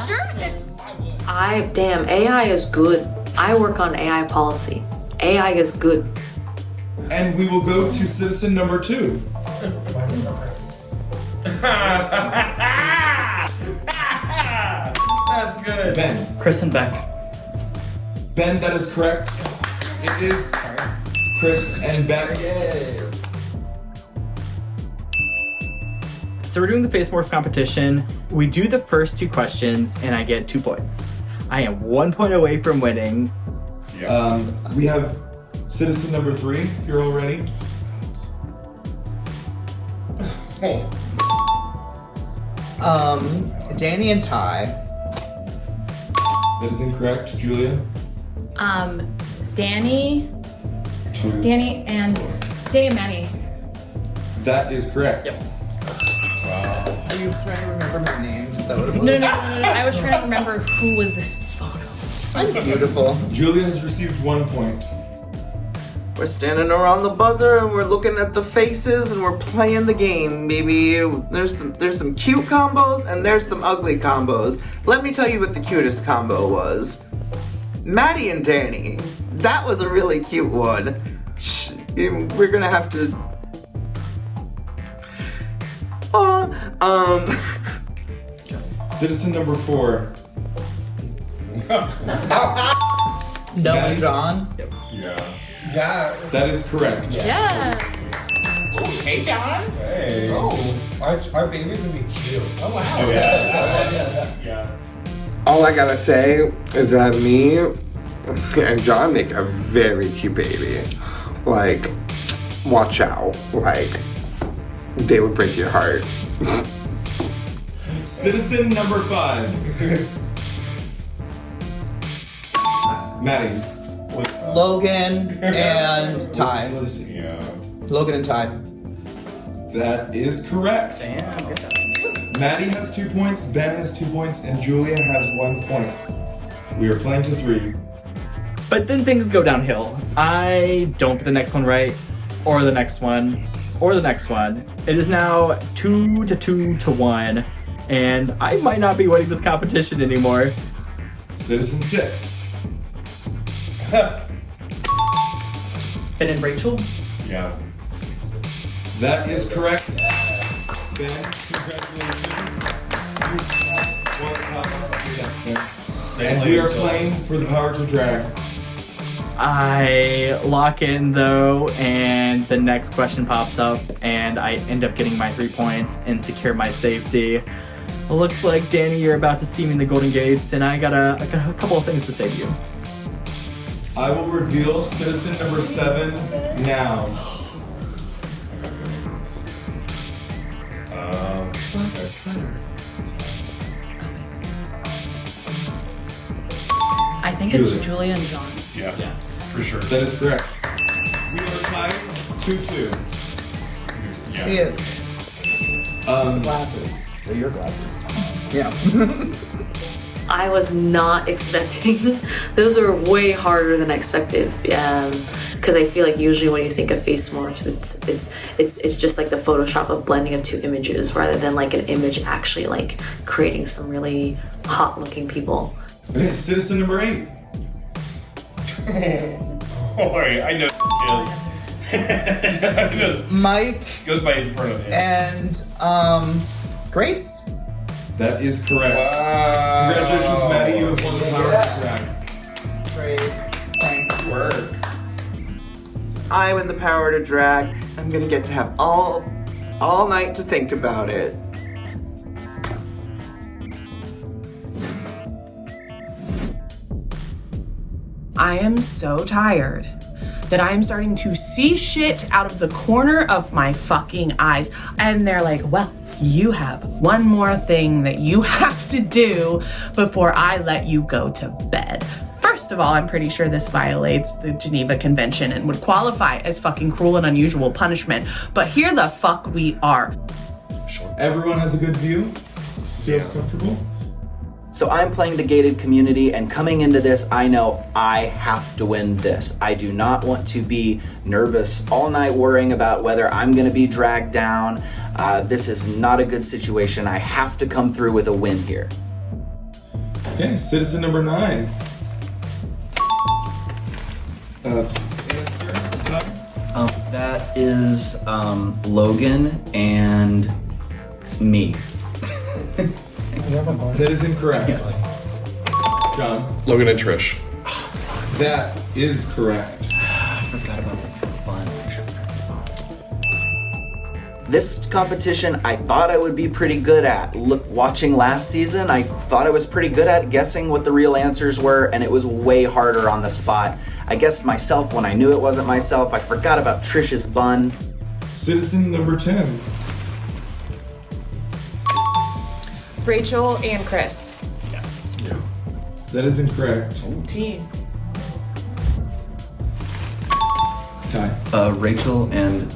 German. AI is good. I work on AI policy. AI is good. And we will go to citizen number 2. That's good. Ben. Chris and Beck. Ben, that is correct. It is Chris and Beck. So we're doing the face morph competition. We do the first 2 questions and I get 2 points. I am 1 point away from winning. We have citizen number 3, if you're all ready. Danny and Ty. That is incorrect. Julia? Danny 2. and Maddie. That is correct. Are you trying to remember my name? Is that what it was? No. I was trying to remember who was this photo. Beautiful. Julia has received 1 point. We're standing around the buzzer and we're looking at the faces and we're playing the game, baby. There's some cute combos and there's some ugly combos. Let me tell you what the cutest combo was. Maddie and Danny. That was a really cute one. We're gonna have to. Citizen number 4. Noah and John. Yep. Yeah. That is correct. Yeah. Hey, John. Hey. Oh, our baby's gonna be cute. Oh, wow. Oh, yeah. All I gotta say is that me and John make a very cute baby. Like, watch out. Like, they would break your heart. Citizen number 5. Maddie. Logan and Ty. Logan and Ty. That is correct. Maddie has 2 points, Ben has 2 points, and Julia has 1 point. We are playing to 3. But then things go downhill. I don't get the next one right, or the next one, or the next one. It is now 2-2-1, and I might not be winning this competition anymore. Citizen 6. Ben and Rachel? Yeah. That is correct. Ben, congratulations. You have won top redemption. And we are playing for the power to drag. I lock in though, and the next question pops up, and I end up getting my 3 points and secure my safety. Looks like, Danny, you're about to see me in the Golden Gates, and I got a couple of things to say to you. I will reveal citizen number 7 now. Black sweater. I think it's Julia and John. Yeah, for sure. That is correct. We are tied 2-2. See it. The glasses. They're your glasses. Yeah. I was not expecting. Those are way harder than I expected. Because I feel like usually when you think of face morphs, it's just like the Photoshop of blending of 2 images rather than like an image actually like creating some really hot looking people. Okay, citizen number 8. Oh, wait, I know this kid. I know this. Mike. Goes by in front of him. And Grace. That is correct. Wow. Congratulations, Maddie. You have won the power to drag. Great. Thank Work. I win the power to drag. I'm gonna get to have all night to think about it. I am so tired that I am starting to see shit out of the corner of my fucking eyes. And they're like, well, you have one more thing that you have to do before I let you go to bed. First of all, I'm pretty sure this violates the Geneva Convention and would qualify as fucking cruel and unusual punishment. But here the fuck we are. Everyone has a good view? Feels comfortable? So I'm playing the gated community, and coming into this, I know I have to win this. I do not want to be nervous all night worrying about whether I'm gonna be dragged down. This is not a good situation. I have to come through with a win here. Okay, citizen number 9. That is Logan and Me. That is incorrect. John. Logan and Trish. That is correct. I forgot about the fun. This competition I thought I would be pretty good at. Watching last season, I thought I was pretty good at guessing what the real answers were, and it was way harder on the spot. I guessed myself when I knew it wasn't myself. I forgot about Trish's bun. Citizen number 10. Rachel and Chris. That is incorrect. T. Ty. Rachel and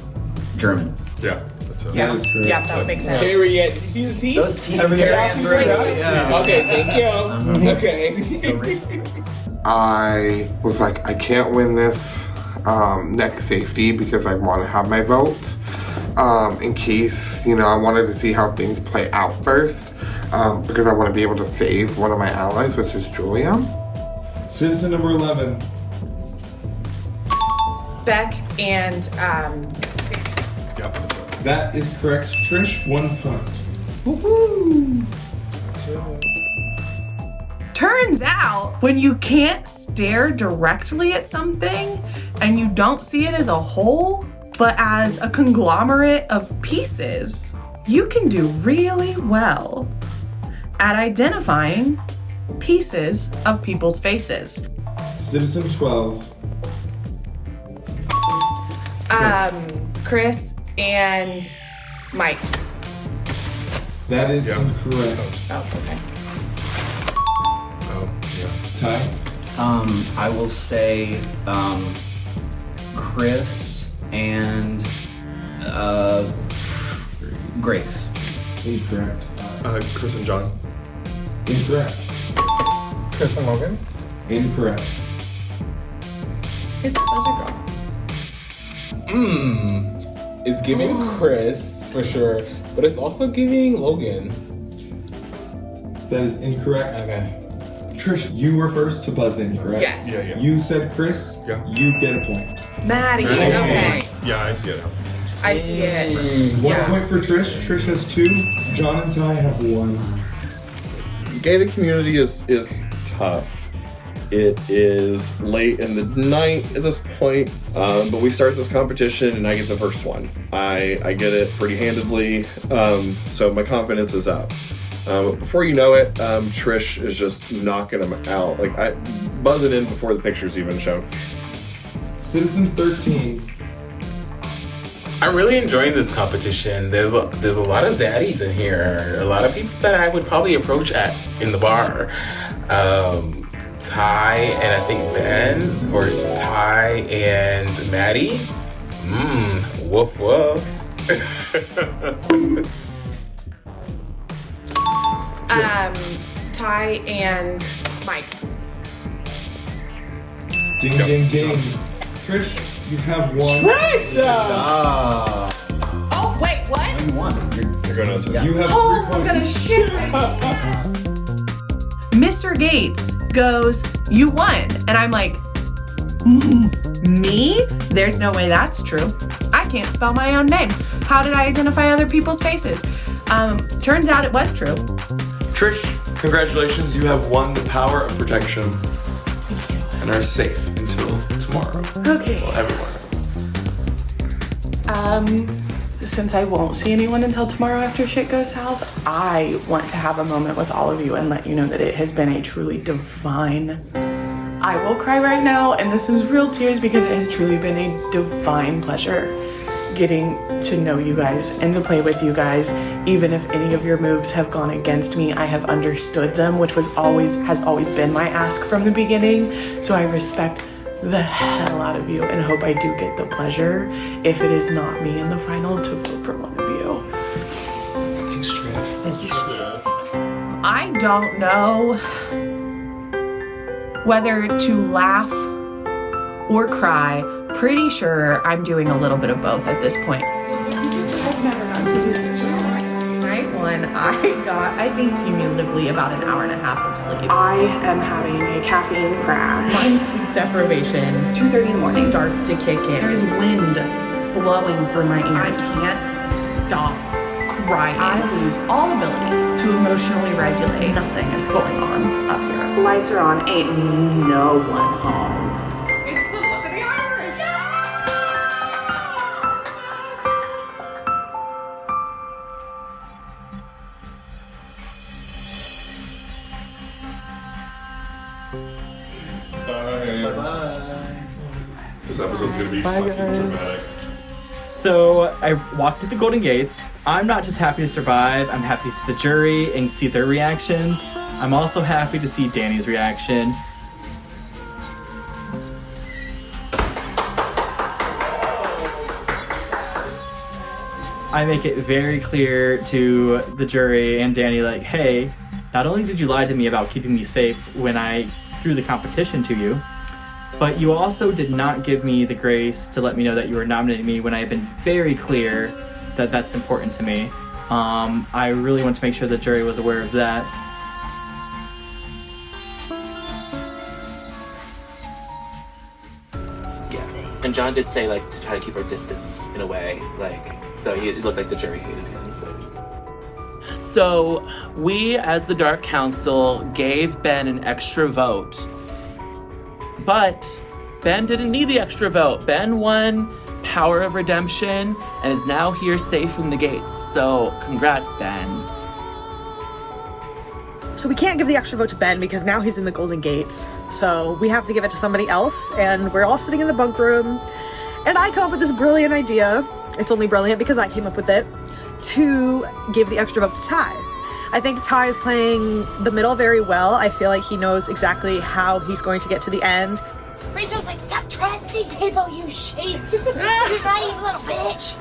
German. Yeah, that's it. Yeah, That is correct. yeah, that would make sense. Period. Did you see the T? Those T. Okay, thank you. Okay. I was like, I can't win this next safety because I want to have my vote in case, I wanted to see how things play out first because I want to be able to save one of my allies, which is Julia. Citizen number 11. Beck and That is correct. Trish, 1 point. woohoo! Turns out, when you can't stare directly at something and you don't see it as a whole, but as a conglomerate of pieces, you can do really well at identifying pieces of people's faces. Citizen 12. Chris and Mike. That is incorrect. Oh, okay. Oh, yeah. Ty. I will say Chris and Grace. Incorrect. Chris and John. Incorrect. Chris and Logan. Incorrect. It's Buzzer Girl. It's giving Chris for sure, but it's also giving Logan. That is incorrect. Okay. Trish, you were first to buzz in, correct? Yes. Yeah. You said Chris. Yeah. You get a point. Maddie. Okay. Yeah, I see it. I see it. 1 point for Trish. Trish has 2. John and Ty have 1. Gated community is tough. It is late in the night at this point, but we start this competition and I get the first one. I get it pretty handedly, so my confidence is up. But before you know it, Trish is just knocking them out. Like, I buzzing in before the pictures even show. Citizen 13. I'm really enjoying this competition. There's a lot of zaddies in here. A lot of people that I would probably approach in the bar. Ty and I think Ben, or Ty and Maddie. Woof woof. Ty and Mike. Ding, ding, ding. Trish, you have 1. Oh, wait, what? You won. You're going to You have 3 Oh, points. I'm gonna shit my Mr. Gates goes, you won. And I'm like, me? There's no way that's true. I can't spell my own name. How did I identify other people's faces? Turns out it was true. Trish, congratulations. You have won the power of protection and are safe until tomorrow. Okay. Well, everyone. Since I won't see anyone until tomorrow after shit goes south, I want to have a moment with all of you and let you know that it has been a truly divine... I will cry right now, and this is real tears because it has truly been a divine pleasure getting to know you guys and to play with you guys. Even if any of your moves have gone against me, I have understood them, which has always been my ask from the beginning. So I respect the hell out of you and hope I do get the pleasure, if it is not me in the final, to vote for one of you. Thanks, Trish. Thank you. I don't know whether to laugh or cry. Pretty sure I'm doing a little bit of both at this point. Night one, I think cumulatively about an hour and a half of sleep. I am having a caffeine crash. My sleep deprivation, 2:30 in the morning, starts to kick in. There's wind blowing through my ears. I can't stop crying. I lose all ability to emotionally regulate. Nothing is going on up here. Lights are on. Ain't no one home. It's the look of the Irish. Bye. This episode's gonna be Bye, fucking guys. dramatic. So I walked to the Golden Gates. I'm not just happy to survive, I'm happy to see the jury and see their reactions. I'm also happy to see Danny's reaction. I make it very clear to the jury and Danny, like, hey, not only did you lie to me about keeping me safe when I threw the competition to you, but you also did not give me the grace to let me know that you were nominating me when I have been very clear that that's important to me. I really want to make sure the jury was aware of that. Yeah. And John did say, like, to try to keep our distance in a way. Like, so it looked like the jury hated him, so. So, we as the Dark Council gave Ben an extra vote. But Ben didn't need the extra vote. Ben won Power of Redemption and is now here safe in the gates. So, congrats, Ben. So we can't give the extra vote to Ben because now he's in the Golden Gates. So we have to give it to somebody else, and we're all sitting in the bunk room. And I come up with this brilliant idea. It's only brilliant because I came up with it, to give the extra vote to Ty. I think Ty is playing the middle very well. I feel like he knows exactly how he's going to get to the end. Rachel's like, stop trusting people, you sheep. You naive little bitch.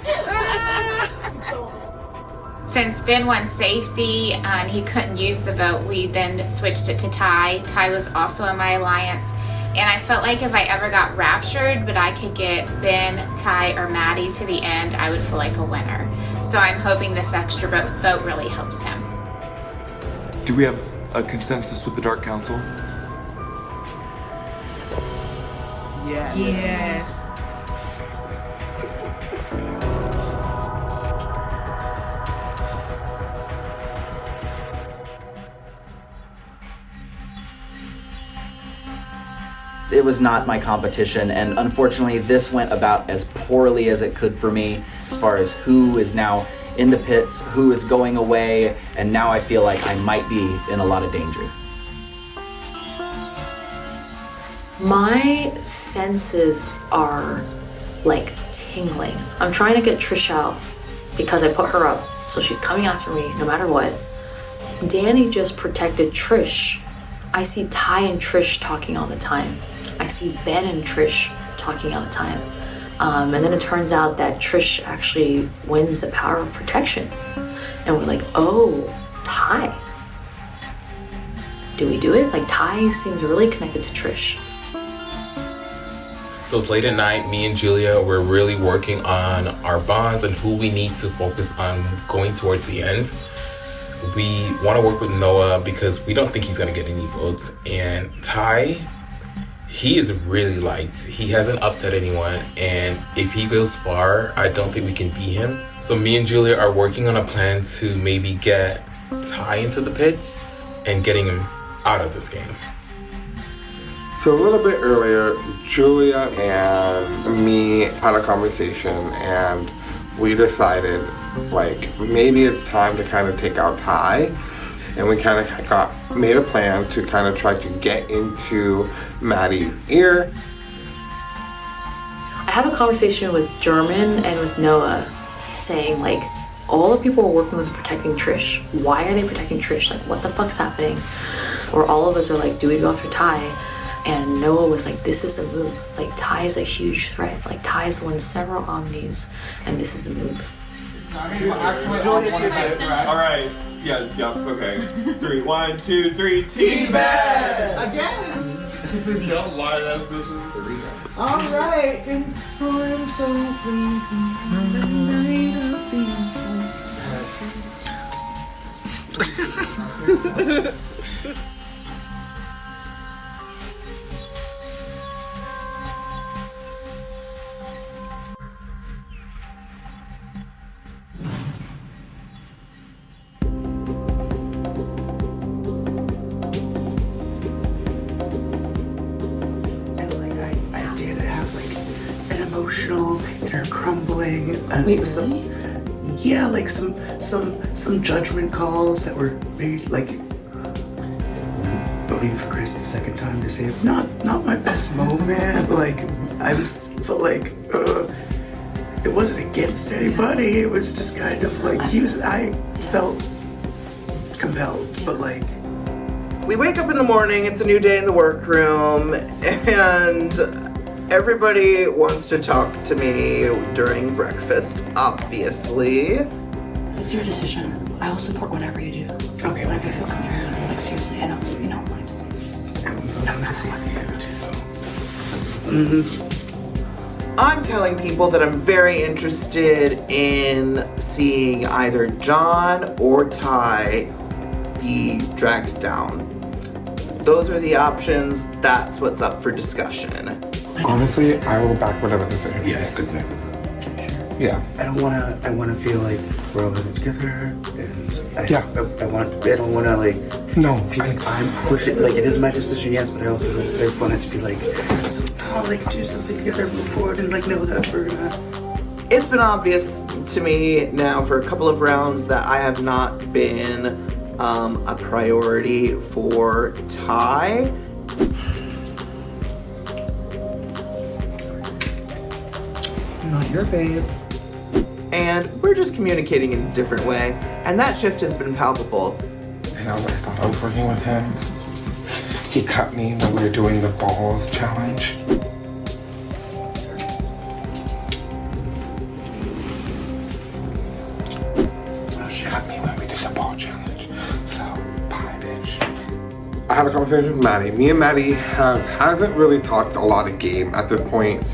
Since Ben won safety and he couldn't use the vote, we then switched it to Ty. Ty was also in my alliance. And I felt like if I ever got raptured, but I could get Ben, Ty, or Maddie to the end, I would feel like a winner. So I'm hoping this extra vote really helps him. Do we have a consensus with the Dark Council? Yes. Yes. It was not my competition, and unfortunately this went about as poorly as it could for me as far as who is now in the pits, who is going away, and now I feel like I might be in a lot of danger. My senses are like tingling. I'm trying to get Trish out because I put her up, so she's coming after me no matter what. Danny just protected Trish. I see Ty and Trish talking all the time. I see Ben and Trish talking all the time. And then it turns out that Trish actually wins the power of protection. And we're like, oh, Ty. Do we do it? Like, Ty seems really connected to Trish. So it's late at night, me and Julia, we're really working on our bonds and who we need to focus on going towards the end. We want to work with Noah because we don't think he's going to get any votes. And Ty, he is really liked. He hasn't upset anyone. And if he goes far, I don't think we can beat him. So me and Julia are working on a plan to maybe get Ty into the pits and getting him out of this game. So a little bit earlier, Julia and me had a conversation and we decided like maybe it's time to kind of take out Ty, and we kind of made a plan to kind of try to get into Maddie's ear. I have a conversation with German and with Noah saying like, all the people we're working with are protecting Trish. Why are they protecting Trish? Like, what the fuck's happening? Or all of us are like, do we go after Ty? And Noah was like, this is the move. Like, Ty is a huge threat. Like, Ty's won several Omnis, and this is the move. Alright. Yeah, okay. 3, 1, 2, 3, team bad! Again! Y'all lying ass bitches. Alright, and I'm so sleepy. emotional. They're crumbling. And Wait, some, really? yeah, like some judgment calls that were made, like voting for Chris the second time to say not my best moment. Like felt like it wasn't against anybody. It was just kind of like I felt compelled, but like. We wake up in the morning, it's a new day in the workroom, and everybody wants to talk to me during breakfast, obviously. It's your decision. I will support whatever you do. Okay, Whatever you feel comfortable with. Like, seriously, I don't mind. I'm telling people that I'm very interested in seeing either John or Ty be dragged down. Those are the options. That's what's up for discussion. Honestly, I will back whatever decision. Yes, exactly. Yeah. I wanna feel like we're all in it together, and I don't wanna like feel like I'm pushing. Like it is my decision, yes, but I also want it to be like, do something together, move forward, and like know that we're gonna. It's been obvious to me now for a couple of rounds that I have not been a priority for Ty. Not your babe. And we're just communicating in a different way, and that shift has been palpable. I know, I thought I was working with him. He cut me when we were doing the balls challenge. Cut me when we did the ball challenge. So, bye, bitch. I had a conversation with Maddie. Me and Maddie hasn't really talked a lot of game at this point.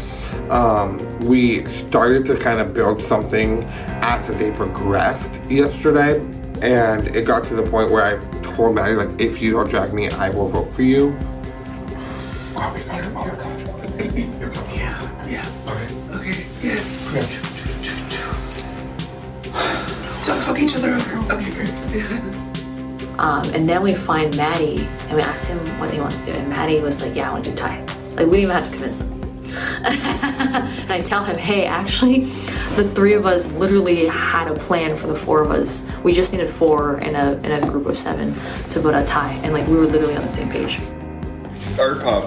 We started to kind of build something as the day progressed yesterday, and it got to the point where I told Maddie, like, if you don't drag me, I will vote for you. Are we going to vote? Yeah. Okay. Yeah. Don't fuck each other over. Okay, great. And then we find Maddie and we ask him what he wants to do, and Maddie was like, yeah, I want to do Ty. Like, we didn't even have to convince him. And I tell him, hey, actually, the three of us literally had a plan for the four of us. We just needed 4 in a group of 7 to vote out Ty, and like we were literally on the same page. Art Pop,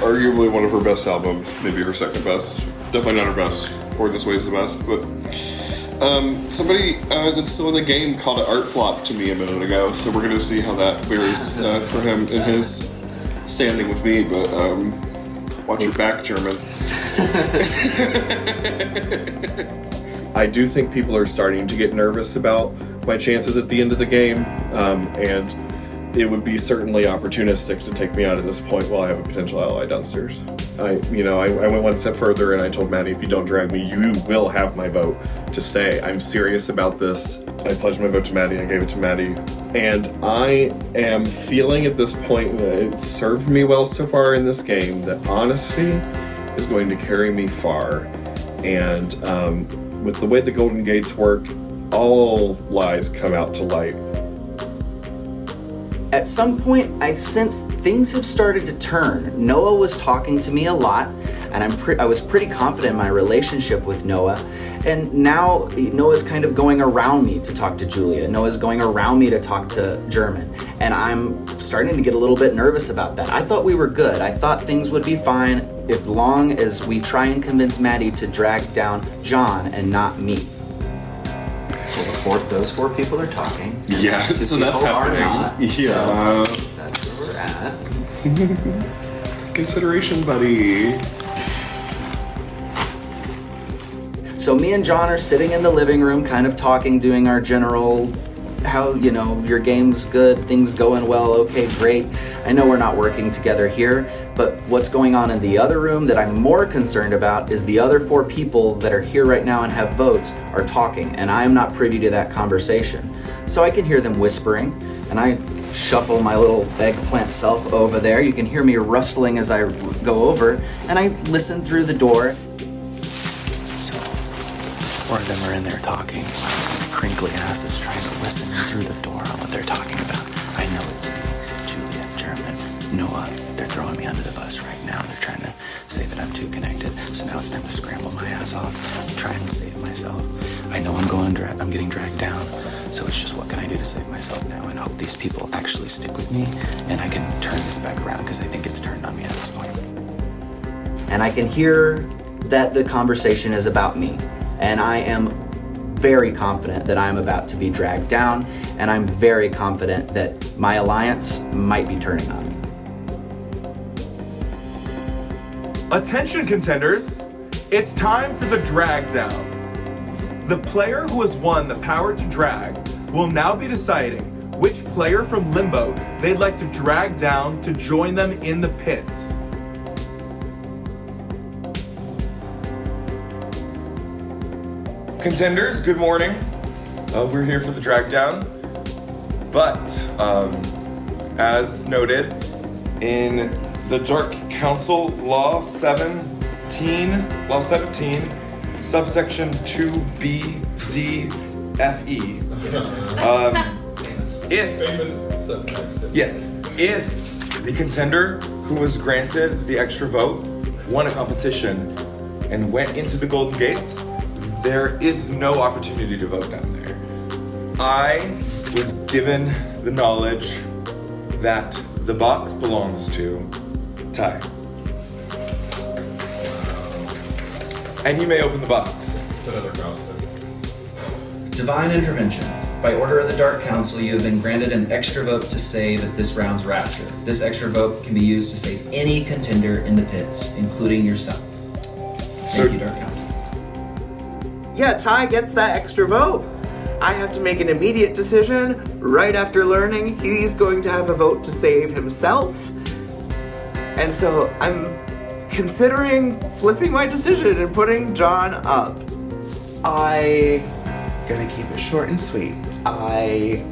arguably one of her best albums, maybe her second best. Definitely not her best. Or This Way is the best, but somebody that's still in the game called it Art Flop to me a minute ago, so we're gonna see how that fares for him in his standing with me, but watch your back, German. I do think people are starting to get nervous about my chances at the end of the game, and it would be certainly opportunistic to take me out at this point while I have a potential ally downstairs. I went one step further and I told Maddie, if you don't drag me, you will have my vote to say I'm serious about this. I pledged my vote to Maddie, I gave it to Maddie, and I am feeling at this point that it served me well so far in this game that honesty is going to carry me far. And with the way the Golden Gates work, all lies come out to light. At some point, I sensed things have started to turn. Noah was talking to me a lot, and I was pretty confident in my relationship with Noah. And now Noah's kind of going around me to talk to Julia. Noah's going around me to talk to German. And I'm starting to get a little bit nervous about that. I thought we were good. I thought things would be fine as long as we try and convince Maddie to drag down John and not me. Well, those 4 people are talking. Yeah, so that's happening. Not, yeah. So that's where we're at. Consideration, buddy. So me and John are sitting in the living room, kind of talking, doing our general, how, your game's good, things going well, okay, great. I know we're not working together here, but what's going on in the other room that I'm more concerned about is the other 4 people that are here right now and have votes are talking, and I'm not privy to that conversation. So I can hear them whispering, and I shuffle my little eggplant self over there. You can hear me rustling as I go over, and I listen through the door. So, 4 of them are in there talking. My crinkly ass is trying to listen through the door on what they're talking about. I know it's me, Julia, German, Noah. They're throwing me under the bus right now. They're trying to say that I'm too connected. So now it's time to scramble my ass off and try and save myself. I know I'm getting dragged down. So it's just, what can I do to save myself now? And I hope these people actually stick with me and I can turn this back around, because I think it's turned on me at this point. And I can hear that the conversation is about me. And I am very confident that I'm about to be dragged down, and I'm very confident that my alliance might be turning on me. Attention, contenders! It's time for the drag down. The player who has won the power to drag will now be deciding which player from Limbo they'd like to drag down to join them in the pits. Contenders, good morning. We're here for the drag down, but as noted in the Dark Council Law 17, subsection 2B, D, F, E. If the contender who was granted the extra vote won a competition and went into the Golden Gates, there is no opportunity to vote down there. I was given the knowledge that the box belongs to Ty. And you may open the box. It's another crossfit. Divine intervention. By order of the Dark Council, you have been granted an extra vote to say that this round's rapture. This extra vote can be used to save any contender in the pits, including yourself. Thank you, Dark Council. Yeah, Ty gets that extra vote. I have to make an immediate decision right after learning he's going to have a vote to save himself. And so I'm considering flipping my decision and putting John up. I gonna keep it short and sweet. I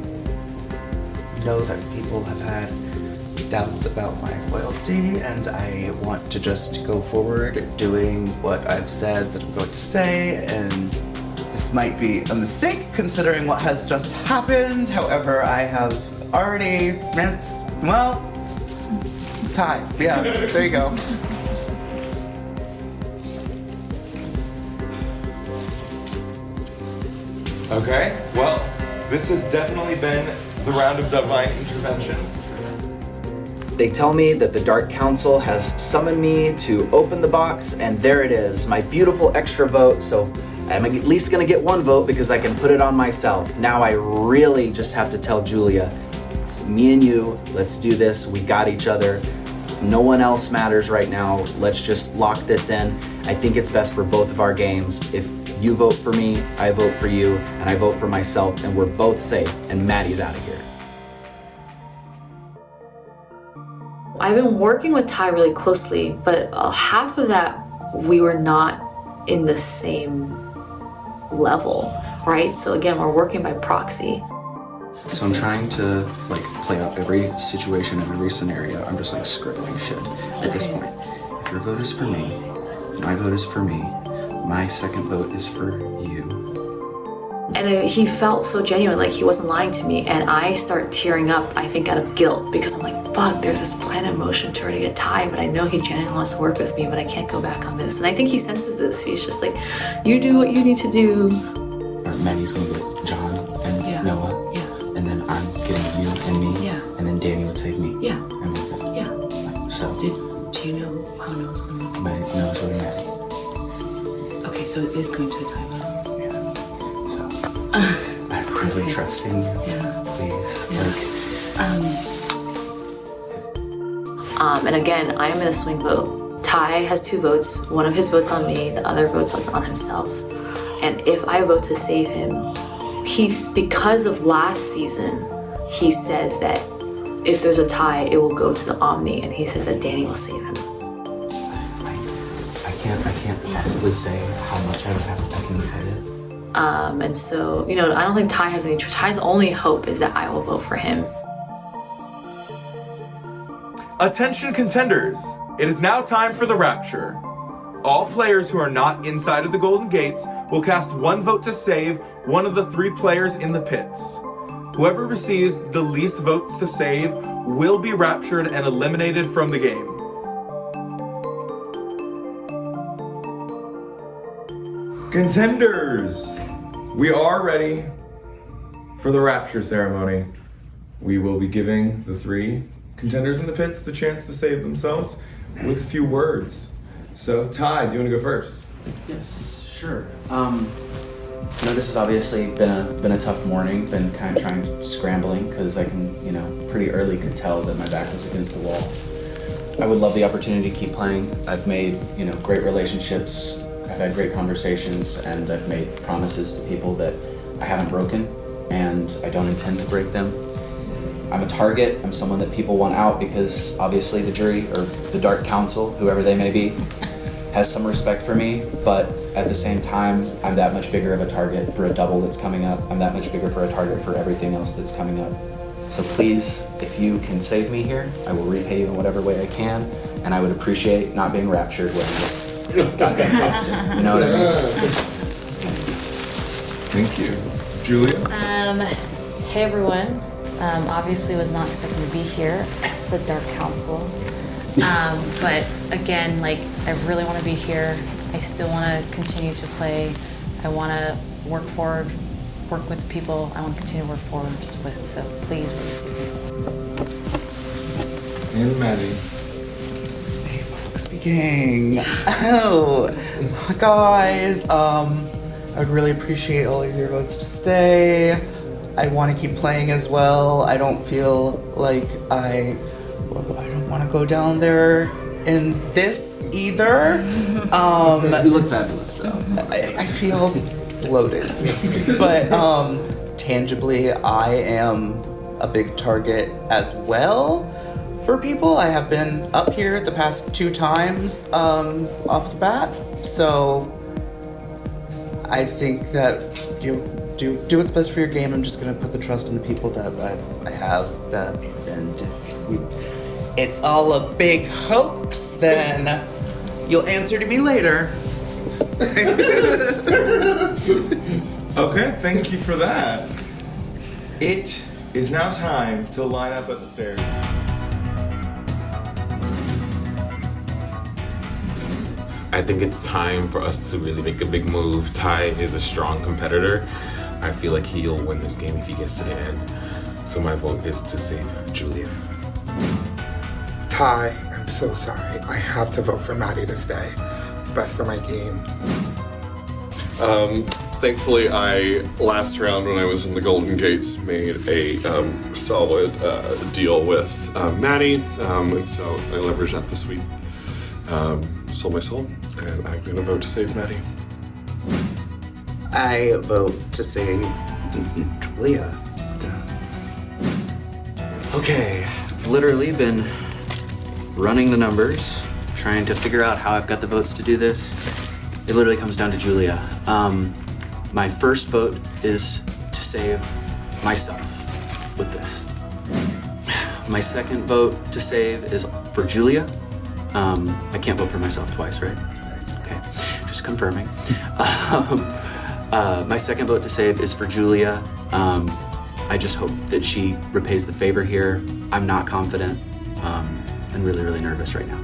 know that people have had doubts about my loyalty, and I want to just go forward doing what I've said that I'm going to say, and this might be a mistake considering what has just happened. However, I have already Ty. Yeah, there you go. Okay, well, this has definitely been the round of divine intervention. They tell me that the Dark Council has summoned me to open the box, and there it is, my beautiful extra vote. So I'm at least gonna get one vote because I can put it on myself. Now I really just have to tell Julia, it's me and you, let's do this, we got each other. No one else matters right now, let's just lock this in. I think it's best for both of our games. If you vote for me, I vote for you, and I vote for myself, and we're both safe, and Maddie's out of here. I've been working with Ty really closely, but half of that we were not in the same level, right? So again, we're working by proxy. So I'm trying to play out every situation and every scenario. I'm just scribbling shit at this point. If your vote is for me, my vote is for me, my second vote is for you. And he felt so genuine, like he wasn't lying to me. And I start tearing up, I think out of guilt, because I'm like, fuck, there's this plan in motion to already get Ty, but I know he genuinely wants to work with me, but I can't go back on this. And I think he senses this. He's just like, you do what you need to do. Maddie's gonna get John and Noah. Yeah. And then I'm getting you and me. Yeah. And then Danny would save me. Yeah. And we're good. Yeah. So. Do you know how Noah's gonna vote? Maddie knows what Maddie. Okay, so it is going to a tie vote. I'm really trusting you. Yeah. Please. And again, I'm in a swing vote. Ty has 2 votes. One of his votes on me, the other votes on himself. And if I vote to save him, because of last season, he says that if there's a tie, it will go to the Omni, and he says that Danny will save him. I can't possibly say how much I would have to back in it. And so, I don't think Ty has any choice. Ty's only hope is that I will vote for him. Attention, contenders! It is now time for the rapture. All players who are not inside of the Golden Gates will cast 1 vote to save one of the 3 players in the pits. Whoever receives the least votes to save will be raptured and eliminated from the game. Contenders, we are ready for the rapture ceremony. We will be giving the 3 contenders in the pits the chance to save themselves with a few words. So, Ty, do you want to go first? Yes, sure. This has obviously been a tough morning. Been kind of scrambling because I can, pretty early could tell that my back was against the wall. I would love the opportunity to keep playing. I've made, great relationships. I've had great conversations, and I've made promises to people that I haven't broken, and I don't intend to break them. I'm a target. I'm someone that people want out because obviously the jury or the Dark Council, whoever they may be, has some respect for me, but at the same time, I'm that much bigger of a target for a double that's coming up. I'm that much bigger for a target for everything else that's coming up. So please, if you can save me here, I will repay you in whatever way I can, and I would appreciate not being raptured wearing this goddamn costume. You know what I mean? Thank you. Julia? Hey everyone. Obviously was not expecting to be here for the Dark Council. But again, I really want to be here. I still want to continue to play. I want to work with the people I want to continue to work forward with. So please, see me. And Maddie. Speaking. Oh, guys. I would really appreciate all of your votes to stay. I want to keep playing as well. I don't feel like I don't want to go down there in this either. You look fabulous, though. I feel bloated, but tangibly, I am a big target as well for people. I have been up here the past 2 times off the bat, so I think that you do what's best for your game. I'm just gonna put the trust in the people that I have, and if it's all a big hoax, then you'll answer to me later. Okay, thank you for that. It is now time to line up at the stairs. I think it's time for us to really make a big move. Ty is a strong competitor. I feel like he'll win this game if he gets to the end. So my vote is to save Julia. Ty, I'm so sorry. I have to vote for Maddie to stay. It's best for my game. Thankfully, I last round when I was in the Golden Gates made a solid deal with Maddie, and so I leveraged that this week. Sold my soul, and I'm gonna vote to save Maddie. I vote to save Julia. Okay, I've literally been running the numbers, trying to figure out how I've got the votes to do this. It literally comes down to Julia. My first vote is to save myself with this. My second vote to save is for Julia. I can't vote for myself twice, right? Okay, just confirming. My second vote to save is for Julia. I just hope that she repays the favor here. I'm not confident and really, really nervous right now.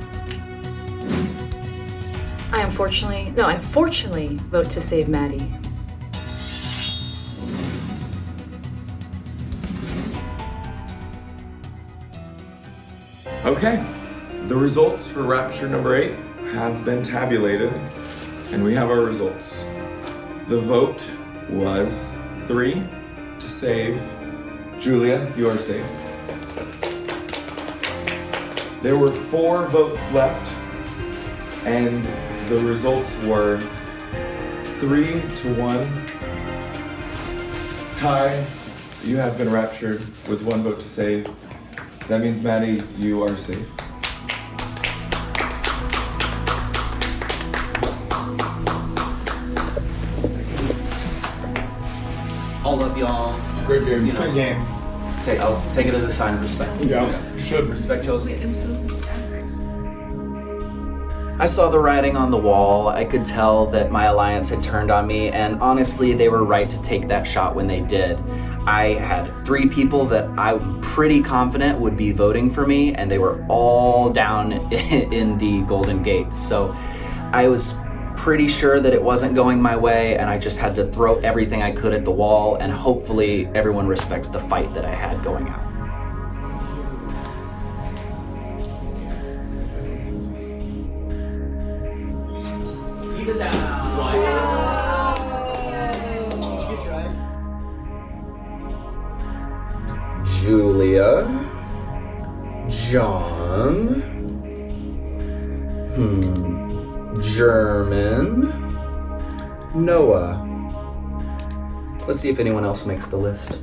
I unfortunately vote to save Maddie. Okay, the results for Rapture number 8 have been tabulated, and we have our results. The vote was 3 to save Julia. You are safe. There were 4 votes left, and the results were 3 to 1. Ty, you have been raptured with 1 vote to save. That means, Maddie, you are safe. All love y'all. Great game. You know, Good game. I'll take it as a sign of respect. Yeah, you should. Respect tells me. I saw the writing on the wall. I could tell that my alliance had turned on me, and honestly, they were right to take that shot when they did. I had 3 people that I'm pretty confident would be voting for me, and they were all down in the Golden Gates. So I was pretty sure that it wasn't going my way, and I just had to throw everything I could at the wall, and hopefully everyone respects the fight that I had going out. Julia, John, German, Noah. Let's see if anyone else makes the list.